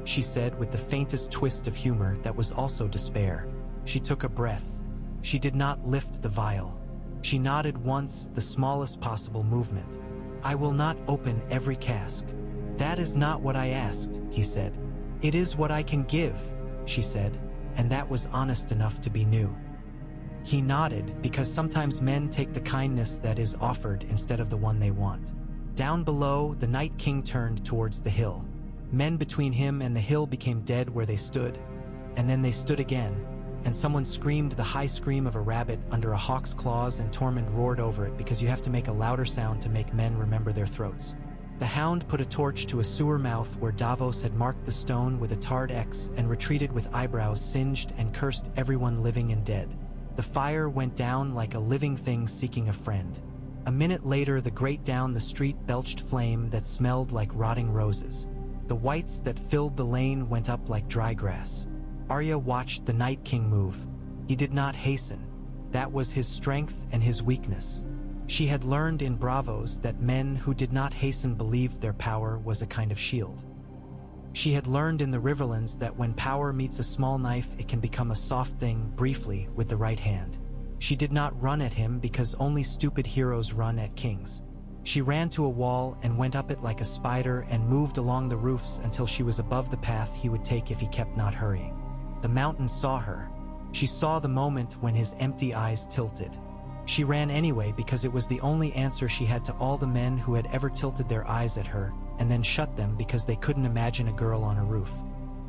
she said with the faintest twist of humor that was also despair. She took a breath. She did not lift the vial. She nodded once, the smallest possible movement. "I will not open every cask." "That is not what I asked," he said. "It is what I can give," she said, and that was honest enough to be new. He nodded because sometimes men take the kindness that is offered instead of the one they want. Down below, the Night King turned towards the hill. Men between him and the hill became dead where they stood, and then they stood again, and someone screamed the high scream of a rabbit under a hawk's claws, and Tormund roared over it because you have to make a louder sound to make men remember their throats. The Hound put a torch to a sewer mouth where Davos had marked the stone with a tarred X and retreated with eyebrows singed and cursed everyone living and dead. The fire went down like a living thing seeking a friend. A minute later, the grate down the street belched flame that smelled like rotting roses. The whites that filled the lane went up like dry grass. Arya watched the Night King move. He did not hasten. That was his strength and his weakness. She had learned in Bravos that men who did not hasten believed their power was a kind of shield. She had learned in the Riverlands that when power meets a small knife, it can become a soft thing briefly with the right hand. She did not run at him because only stupid heroes run at kings. She ran to a wall and went up it like a spider and moved along the roofs until she was above the path he would take if he kept not hurrying. The mountain saw her. She saw the moment when his empty eyes tilted. She ran anyway because it was the only answer she had to all the men who had ever tilted their eyes at her and then shut them because they couldn't imagine a girl on a roof.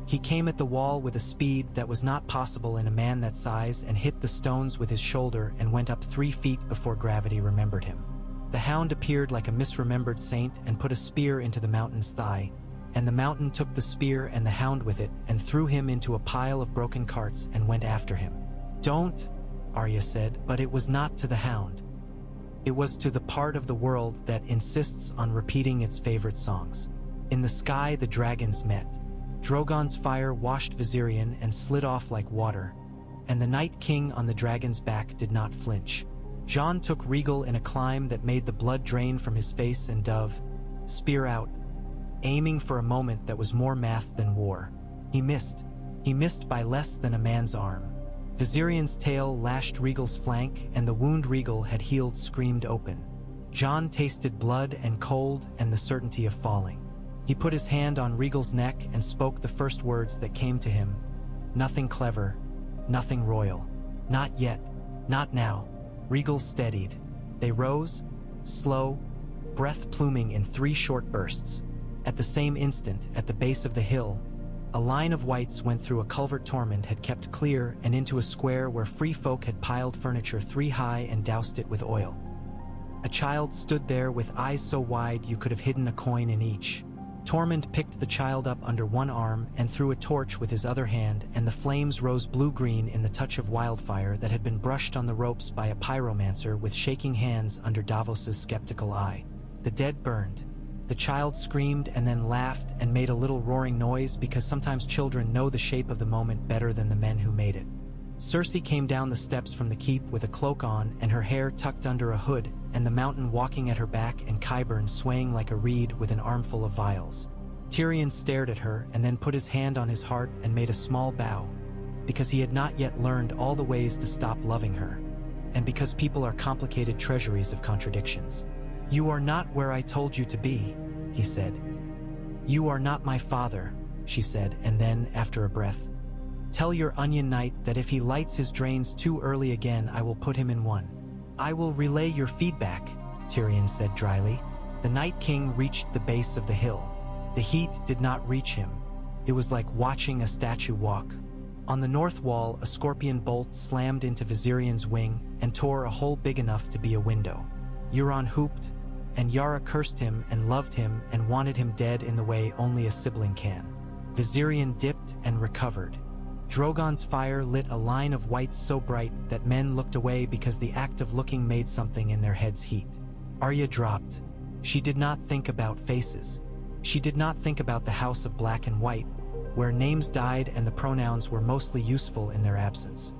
He came at the wall with a speed that was not possible in a man that size and hit the stones with his shoulder and went up 3 feet before gravity remembered him. The Hound appeared like a misremembered saint and put a spear into the mountain's thigh, and the mountain took the spear and the Hound with it and threw him into a pile of broken carts and went after him. "Don't," Arya said, but it was not to the Hound. It was to the part of the world that insists on repeating its favorite songs. In the sky, the dragons met. Drogon's fire washed Viserion and slid off like water, and the Night King on the dragon's back did not flinch. Jon took Regal in a climb that made the blood drain from his face and dove, spear out, aiming for a moment that was more math than war. He missed. He missed by less than a man's arm. Viserion's tail lashed Regal's flank, and the wound Regal had healed screamed open. Jon tasted blood and cold and the certainty of falling. He put his hand on Regal's neck and spoke the first words that came to him. "Nothing clever, nothing royal. Not yet, not now." Regal steadied. They rose, slow, breath pluming in 3 short bursts. At the same instant, at the base of the hill, a line of whites went through a culvert Tormund had kept clear and into a square where free folk had piled furniture 3 high and doused it with oil. A child stood there with eyes so wide you could have hidden a coin in each. Tormund picked the child up under one arm and threw a torch with his other hand, and the flames rose blue-green in the touch of wildfire that had been brushed on the ropes by a pyromancer with shaking hands under Davos's skeptical eye. The dead burned. The child screamed and then laughed and made a little roaring noise because sometimes children know the shape of the moment better than the men who made it. Cersei came down the steps from the keep with a cloak on and her hair tucked under a hood, and the mountain walking at her back and Qyburn swaying like a reed with an armful of vials. Tyrion stared at her and then put his hand on his heart and made a small bow, because he had not yet learned all the ways to stop loving her, and because people are complicated treasuries of contradictions. "You are not where I told you to be," he said. "You are not my father," she said, and then, after a breath, "Tell your Onion Knight that if he lights his drains too early again, I will put him in one." "I will relay your feedback," Tyrion said dryly. The Night King reached the base of the hill. The heat did not reach him. It was like watching a statue walk. On the north wall, a scorpion bolt slammed into Viserion's wing and tore a hole big enough to be a window. Euron whooped, and Yara cursed him and loved him and wanted him dead in the way only a sibling can. Viserion dipped and recovered. Drogon's fire lit a line of white so bright that men looked away because the act of looking made something in their heads heat. Arya dropped. She did not think about faces. She did not think about the House of Black and White, where names died and the pronouns were mostly useful in their absence.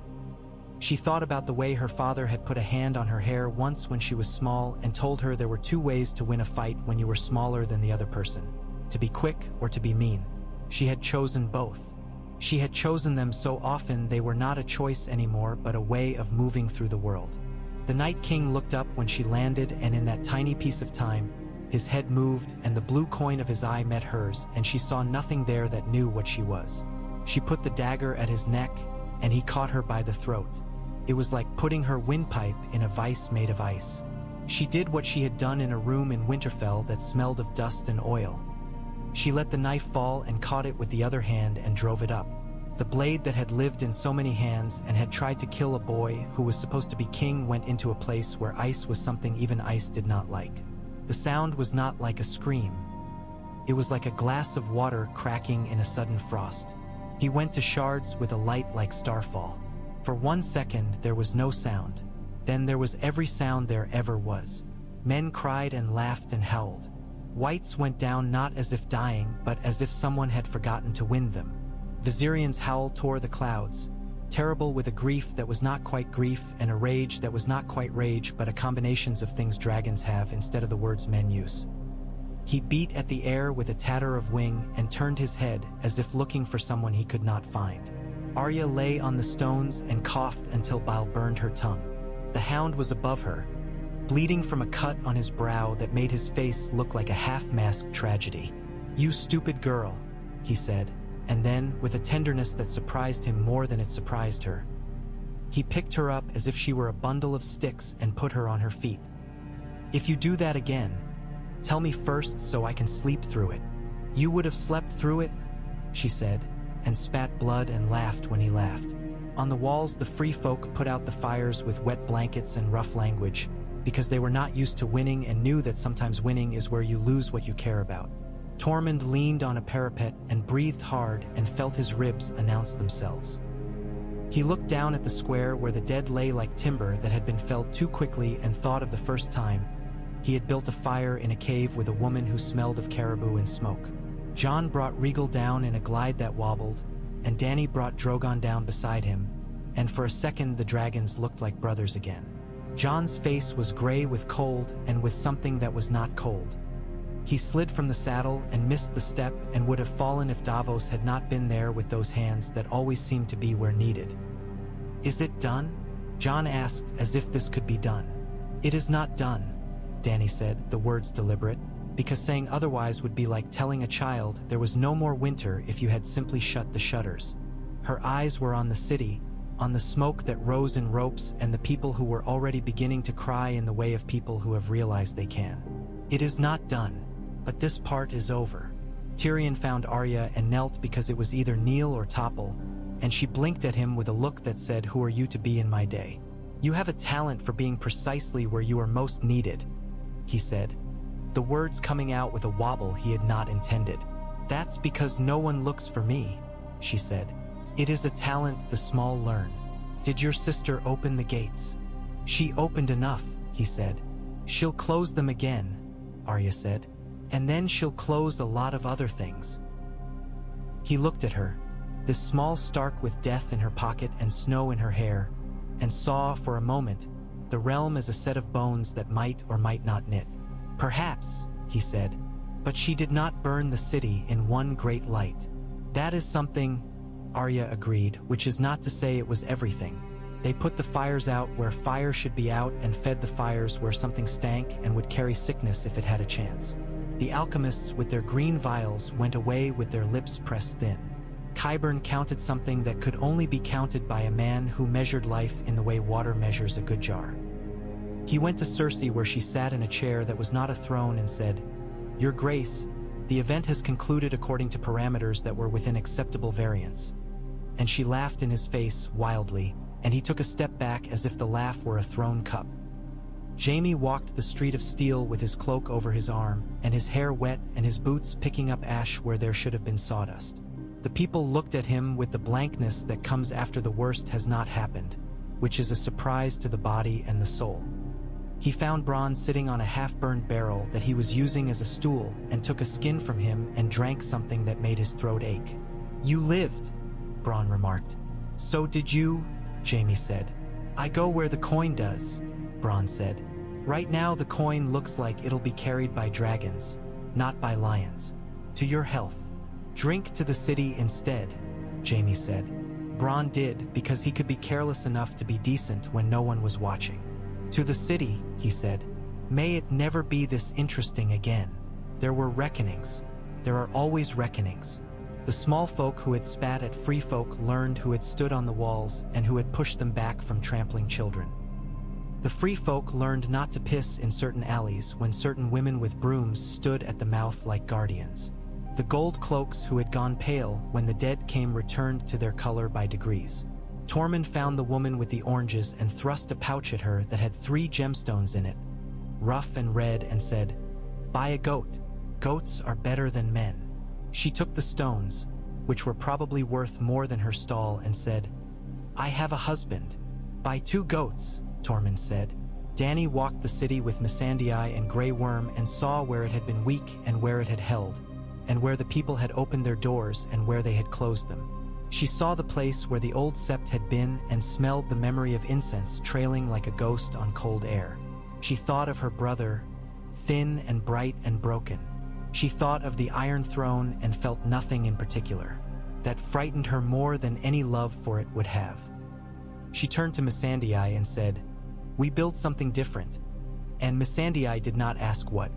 She thought about the way her father had put a hand on her hair once when she was small and told her there were two ways to win a fight when you were smaller than the other person: to be quick or to be mean. She had chosen both. She had chosen them so often they were not a choice anymore but a way of moving through the world. The Night King looked up when she landed, and in that tiny piece of time, his head moved and the blue coin of his eye met hers, and she saw nothing there that knew what she was. She put the dagger at his neck, and he caught her by the throat. It was like putting her windpipe in a vice made of ice. She did what she had done in a room in Winterfell that smelled of dust and oil. She let the knife fall and caught it with the other hand and drove it up. The blade that had lived in so many hands and had tried to kill a boy who was supposed to be king went into a place where ice was something even ice did not like. The sound was not like a scream. It was like a glass of water cracking in a sudden frost. He went to shards with a light like starfall. For 1 second there was no sound. Then there was every sound there ever was. Men cried and laughed and howled. Whites went down not as if dying, but as if someone had forgotten to wind them. Viserion's howl tore the clouds, terrible with a grief that was not quite grief and a rage that was not quite rage but a combinations of things dragons have instead of the words men use. He beat at the air with a tatter of wing and turned his head as if looking for someone he could not find. Arya lay on the stones and coughed until bile burned her tongue. The hound was above her, bleeding from a cut on his brow that made his face look like a half-masked tragedy. "You stupid girl," he said, and then, with a tenderness that surprised him more than it surprised her, he picked her up as if she were a bundle of sticks and put her on her feet. "If you do that again, tell me first so I can sleep through it." "You would have slept through it," she said, and spat blood and laughed when he laughed. On the walls, the free folk put out the fires with wet blankets and rough language, because they were not used to winning and knew that sometimes winning is where you lose what you care about. Tormund leaned on a parapet and breathed hard and felt his ribs announce themselves. He looked down at the square where the dead lay like timber that had been felled too quickly and thought of the first time he had built a fire in a cave with a woman who smelled of caribou and smoke. Jon brought Regal down in a glide that wobbled, and Dany brought Drogon down beside him, and for a second the dragons looked like brothers again. Jon's face was gray with cold and with something that was not cold. He slid from the saddle and missed the step and would have fallen if Davos had not been there with those hands that always seemed to be where needed. "Is it done?" Jon asked, as if this could be done. "It is not done," Dany said, the words deliberate, because saying otherwise would be like telling a child there was no more winter if you had simply shut the shutters. Her eyes were on the city, on the smoke that rose in ropes and the people who were already beginning to cry in the way of people who have realized they can. "It is not done. But this part is over." Tyrion found Arya and knelt because it was either kneel or topple, and she blinked at him with a look that said, "Who are you to be in my day? You have a talent for being precisely where you are most needed," he said, the words coming out with a wobble he had not intended. "That's because no one looks for me," she said. "It is a talent the small learn. Did your sister open the gates?" "She opened enough," he said. "She'll close them again," Arya said. "And then she'll close a lot of other things." He looked at her, this small Stark with death in her pocket and snow in her hair, and saw, for a moment, the realm as a set of bones that might or might not knit. "Perhaps," he said, But she did not burn the city in one great light. That is something, Arya agreed, which is not to say it was everything. They put the fires out where fire should be out and fed the fires where something stank and would carry sickness if it had a chance. The alchemists with their green vials went away with their lips pressed thin. Qyburn counted something that could only be counted by a man who measured life in the way water measures a good jar. He went to Cersei where she sat in a chair that was not a throne and said, "Your Grace, the event has concluded according to parameters that were within acceptable variance." And she laughed in his face wildly, and he took a step back as if the laugh were a thrown cup. Jaime walked the street of steel with his cloak over his arm, and his hair wet and his boots picking up ash where there should have been sawdust. The people looked at him with the blankness that comes after the worst has not happened, which is a surprise to the body and the soul. He found Bronn sitting on a half-burned barrel that he was using as a stool and took a skin from him and drank something that made his throat ache. "You lived," Bronn remarked. "So did you," Jaime said. "I go where the coin does," Bronn said. "Right now the coin looks like it'll be carried by dragons, not by lions. To your health. Drink to the city instead," Jaime said. Bronn did because he could be careless enough to be decent when no one was watching. "To the city," he said. "May it never be this interesting again. There were reckonings. There are always reckonings." The small folk who had spat at free folk learned who had stood on the walls and who had pushed them back from trampling children. The free folk learned not to piss in certain alleys when certain women with brooms stood at the mouth like guardians. The gold cloaks who had gone pale when the dead came returned to their color by degrees. Tormund found the woman with the oranges and thrust a pouch at her that had 3 gemstones in it, rough and red, and said, "Buy a goat. Goats are better than men." She took the stones, which were probably worth more than her stall, and said, "I have a husband. Buy 2 goats, Tormund said. Dany walked the city with Missandei and Grey Worm and saw where it had been weak and where it had held, and where the people had opened their doors and where they had closed them. She saw the place where the old sept had been and smelled the memory of incense trailing like a ghost on cold air. She thought of her brother, thin and bright and broken. She thought of the Iron Throne and felt nothing in particular. That frightened her more than any love for it would have. She turned to Missandei and said, "We build something different." And Missandei did not ask what,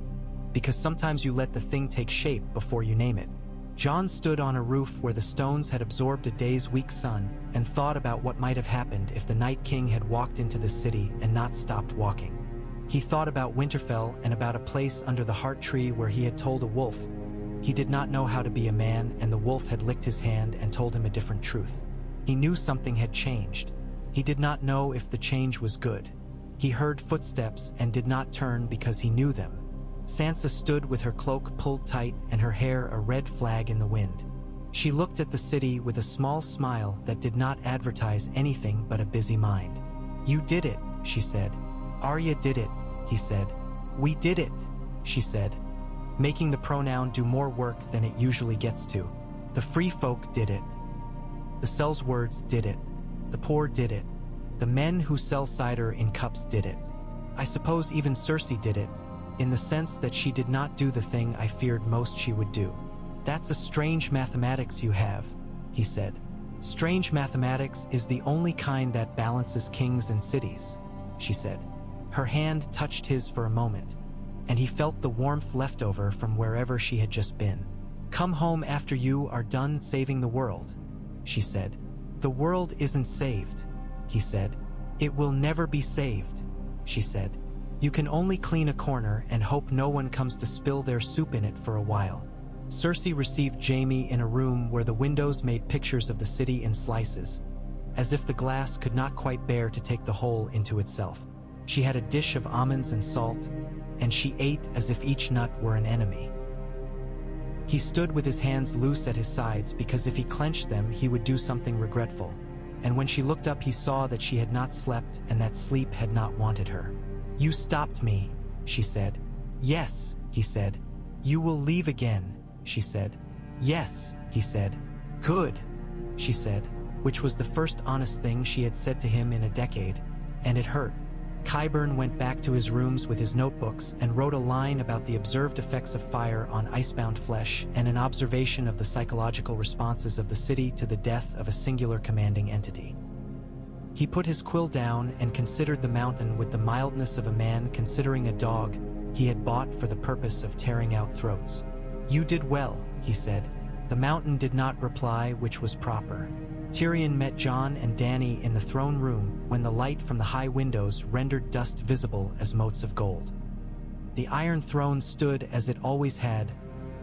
because sometimes you let the thing take shape before you name it. Jon stood on a roof where the stones had absorbed a day's weak sun and thought about what might have happened if the Night King had walked into the city and not stopped walking. He thought about Winterfell and about a place under the heart tree where he had told a wolf he did not know how to be a man, and the wolf had licked his hand and told him a different truth. He knew something had changed. He did not know if the change was good. He heard footsteps and did not turn because he knew them. Sansa stood with her cloak pulled tight and her hair a red flag in the wind. She looked at the city with a small smile that did not advertise anything but a busy mind. "You did it," she said. "Arya did it," he said. "We did it," she said, making the pronoun do more work than it usually gets to. "The free folk did it. The Sells words did it. The poor did it. The men who sell cider in cups did it. I suppose even Cersei did it, in the sense that she did not do the thing I feared most she would do." "That's a strange mathematics you have," he said. "Strange mathematics is the only kind that balances kings and cities," she said. Her hand touched his for a moment, and he felt the warmth left over from wherever she had just been. "Come home after you are done saving the world," she said. "The world isn't saved," he said. "It will never be saved," she said. "You can only clean a corner and hope no one comes to spill their soup in it for a while." Cersei received Jaime in a room where the windows made pictures of the city in slices, as if the glass could not quite bear to take the whole into itself. She had a dish of almonds and salt, and she ate as if each nut were an enemy. He stood with his hands loose at his sides because if he clenched them he would do something regretful, and when she looked up he saw that she had not slept and that sleep had not wanted her. "You stopped me," she said. "Yes," he said. "You will leave again," she said. "Yes," he said. "Good," she said, which was the first honest thing she had said to him in a decade, and it hurt. Qyburn went back to his rooms with his notebooks and wrote a line about the observed effects of fire on icebound flesh and an observation of the psychological responses of the city to the death of a singular commanding entity. He put his quill down and considered the mountain with the mildness of a man considering a dog he had bought for the purpose of tearing out throats. "You did well," he said. The mountain did not reply, which was proper. Tyrion met Jon and Dany in the throne room when the light from the high windows rendered dust visible as motes of gold. The Iron Throne stood as it always had,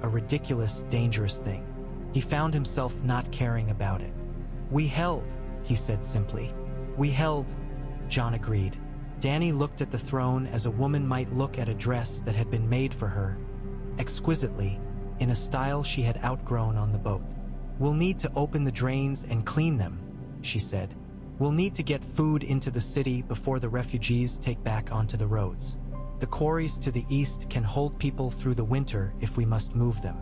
a ridiculous, dangerous thing. He found himself not caring about it. "We held," he said simply. "We held," Jon agreed. Dany looked at the throne as a woman might look at a dress that had been made for her, exquisitely, in a style she had outgrown on the boat. "We'll need to open the drains and clean them," she said. "We'll need to get food into the city before the refugees take back onto the roads. The quarries to the east can hold people through the winter if we must move them.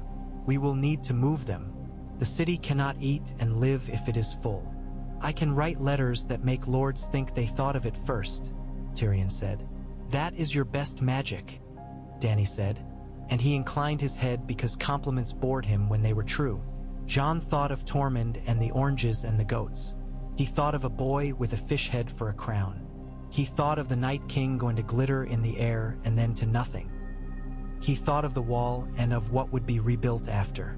We will need to move them. The city cannot eat and live if it is full. I can write letters that make lords think they thought of it first," Tyrion said. "That is your best magic," Dany said, and he inclined his head because compliments bored him when they were true. Jon thought of Tormund and the oranges and the goats. He thought of a boy with a fish head for a crown. He thought of the Night King going to glitter in the air and then to nothing. He thought of the wall and of what would be rebuilt after.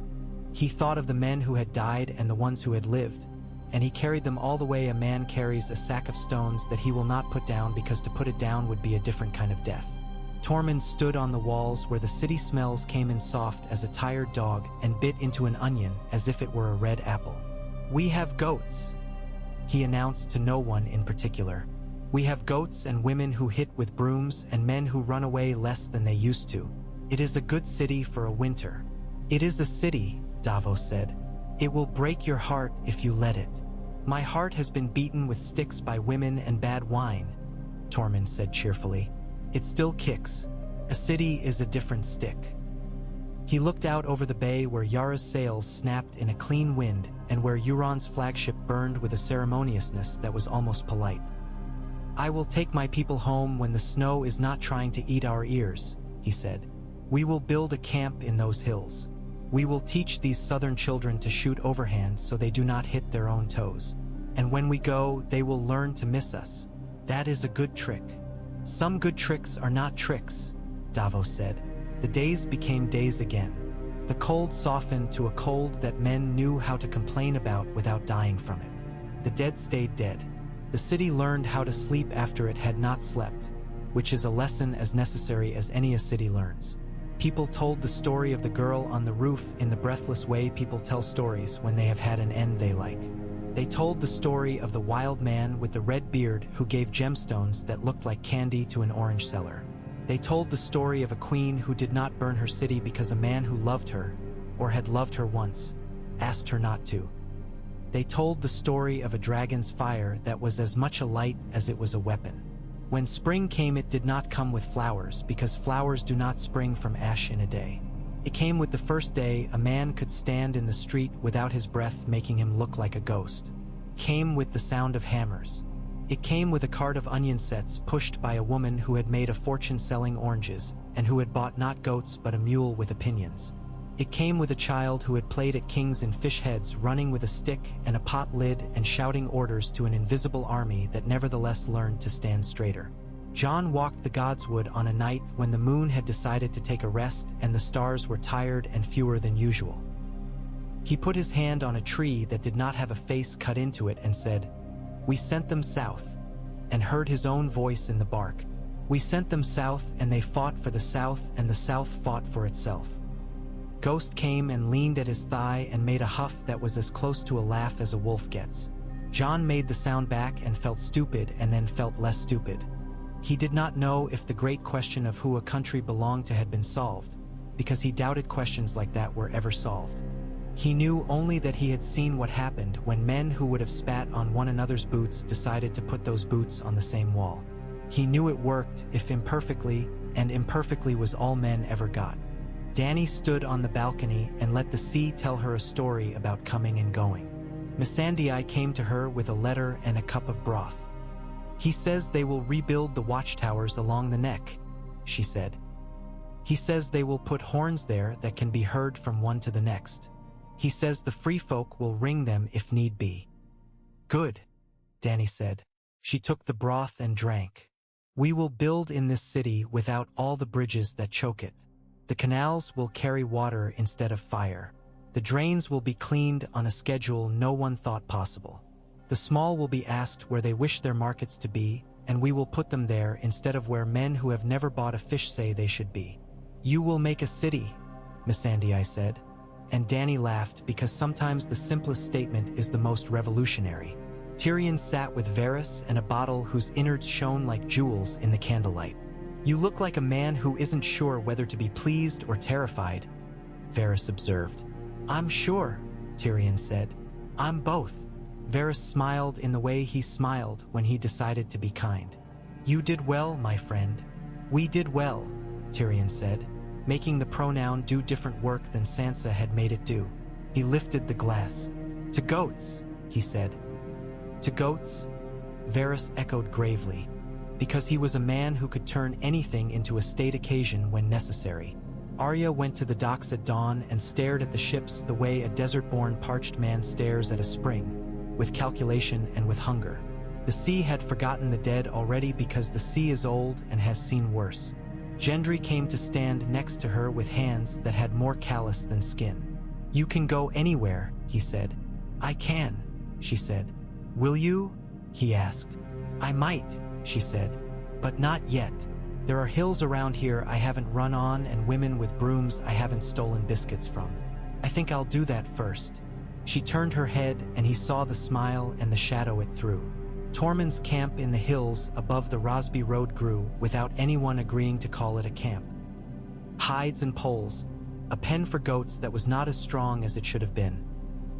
He thought of the men who had died and the ones who had lived, and he carried them all the way a man carries a sack of stones that he will not put down because to put it down would be a different kind of death. Tormund stood on the walls where the city smells came in soft as a tired dog and bit into an onion as if it were a red apple. "We have goats," he announced to no one in particular. "We have goats and women who hit with brooms and men who run away less than they used to. It is a good city for a winter." "It is a city," Davos said. "It will break your heart if you let it." "My heart has been beaten with sticks by women and bad wine," Tormund said cheerfully. "It still kicks. A city is a different stick." He looked out over the bay where Yara's sails snapped in a clean wind and where Euron's flagship burned with a ceremoniousness that was almost polite. "I will take my people home when the snow is not trying to eat our ears," he said. "We will build a camp in those hills. We will teach these southern children to shoot overhand so they do not hit their own toes. And when we go, they will learn to miss us. That is a good trick." "Some good tricks are not tricks," Davos said. The days became days again. The cold softened to a cold that men knew how to complain about without dying from it. The dead stayed dead. The city learned how to sleep after it had not slept, which is a lesson as necessary as any a city learns. People told the story of the girl on the roof in the breathless way people tell stories when they have had an end they like. They told the story of the wild man with the red beard who gave gemstones that looked like candy to an orange seller. They told the story of a queen who did not burn her city because a man who loved her, or had loved her once, asked her not to. They told the story of a dragon's fire that was as much a light as it was a weapon. When spring came, it did not come with flowers, because flowers do not spring from ash in a day. It came with the first day a man could stand in the street without his breath making him look like a ghost. Came with the sound of hammers. It came with a cart of onion sets pushed by a woman who had made a fortune selling oranges and who had bought not goats but a mule with opinions. It came with a child who had played at kings in fish heads running with a stick and a pot lid and shouting orders to an invisible army that nevertheless learned to stand straighter. Jon walked the Godswood on a night when the moon had decided to take a rest and the stars were tired and fewer than usual. He put his hand on a tree that did not have a face cut into it and said, "We sent them south," and heard his own voice in the bark. "We sent them south and they fought for the south and the south fought for itself." Ghost came and leaned at his thigh and made a huff that was as close to a laugh as a wolf gets. Jon made the sound back and felt stupid and then felt less stupid. He did not know if the great question of who a country belonged to had been solved, because he doubted questions like that were ever solved. He knew only that he had seen what happened when men who would have spat on one another's boots decided to put those boots on the same wall. He knew it worked, if imperfectly, and imperfectly was all men ever got. Dany stood on the balcony and let the sea tell her a story about coming and going. Missandei came to her with a letter and a cup of broth. He says they will rebuild the watchtowers along the neck, she said. He says they will put horns there that can be heard from one to the next. He says the free folk will ring them if need be. Good, Dany said. She took the broth and drank. We will build in this city without all the bridges that choke it. The canals will carry water instead of fire. The drains will be cleaned on a schedule no one thought possible. The small will be asked where they wish their markets to be, and we will put them there instead of where men who have never bought a fish say they should be. You will make a city, Missandei said, and Dany laughed because sometimes the simplest statement is the most revolutionary. Tyrion sat with Varys and a bottle whose innards shone like jewels in the candlelight. You look like a man who isn't sure whether to be pleased or terrified, Varys observed. I'm sure, Tyrion said. I'm both. Varys smiled in the way he smiled when he decided to be kind. You did well, my friend. We did well, Tyrion said, making the pronoun do different work than Sansa had made it do. He lifted the glass. To goats, he said. To goats? Varys echoed gravely, because he was a man who could turn anything into a state occasion when necessary. Arya went to the docks at dawn and stared at the ships the way a desert-born parched man stares at a spring, with calculation and with hunger. The sea had forgotten the dead already because the sea is old and has seen worse. Gendry came to stand next to her with hands that had more callus than skin. You can go anywhere, he said. I can, she said. Will you? He asked. I might, she said, but not yet. There are hills around here I haven't run on and women with brooms I haven't stolen biscuits from. I think I'll do that first. She turned her head and he saw the smile and the shadow it threw. Tormund's camp in the hills above the Rosby Road grew without anyone agreeing to call it a camp. Hides and poles, a pen for goats that was not as strong as it should have been.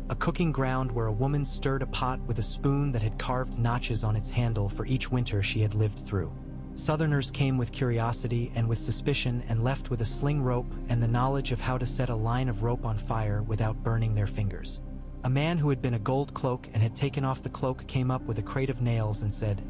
A cooking ground where a woman stirred a pot with a spoon that had carved notches on its handle for each winter she had lived through. Southerners came with curiosity and with suspicion and left with a sling rope and the knowledge of how to set a line of rope on fire without burning their fingers. A man who had been a gold cloak and had taken off the cloak came up with a crate of nails and said,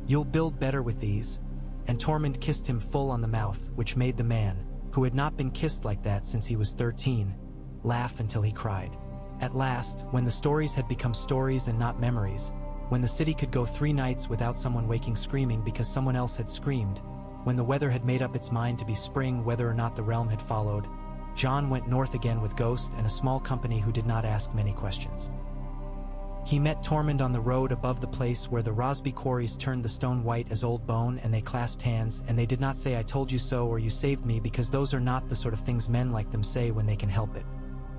You'll build better with these. And Tormund kissed him full on the mouth, which made the man, who had not been kissed like that since he was 13, laugh until he cried. At last, when the stories had become stories and not memories, when the city could go 3 nights without someone waking screaming because someone else had screamed, when the weather had made up its mind to be spring whether or not the realm had followed, Jon went north again with Ghost and a small company who did not ask many questions. He met Tormund on the road above the place where the Rosby quarries turned the stone white as old bone, and they clasped hands, and they did not say I told you so or you saved me, because those are not the sort of things men like them say when they can help it.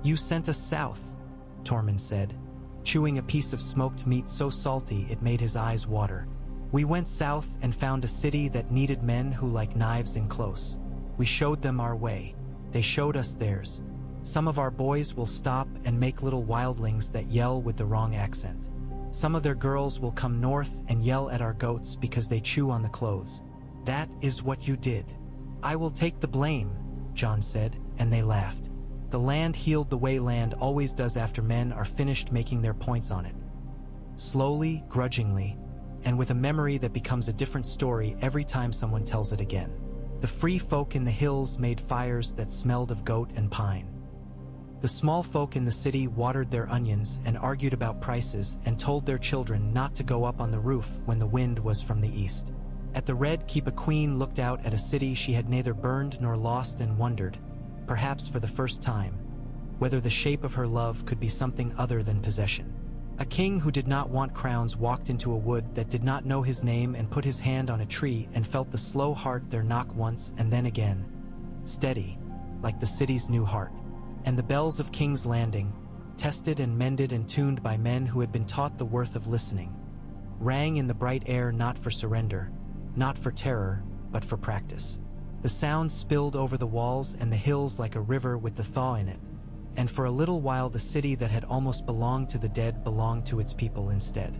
You sent us south, Tormund said, chewing a piece of smoked meat so salty it made his eyes water. We went south and found a city that needed men who like knives in close. We showed them our way. They showed us theirs. Some of our boys will stop and make little wildlings that yell with the wrong accent. Some of their girls will come north and yell at our goats because they chew on the clothes. That is what you did. I will take the blame, Jon said, and they laughed. The land healed the way land always does after men are finished making their points on it. Slowly, grudgingly, and with a memory that becomes a different story every time someone tells it again. The free folk in the hills made fires that smelled of goat and pine. The small folk in the city watered their onions and argued about prices and told their children not to go up on the roof when the wind was from the east. At the Red Keep a queen looked out at a city she had neither burned nor lost and wondered, perhaps for the first time, whether the shape of her love could be something other than possession. A king who did not want crowns walked into a wood that did not know his name and put his hand on a tree and felt the slow heart there knock once and then again, steady, like the city's new heart. And the bells of King's Landing, tested and mended and tuned by men who had been taught the worth of listening, rang in the bright air not for surrender, not for terror, but for practice. The sound spilled over the walls and the hills like a river with the thaw in it, and for a little while the city that had almost belonged to the dead belonged to its people instead.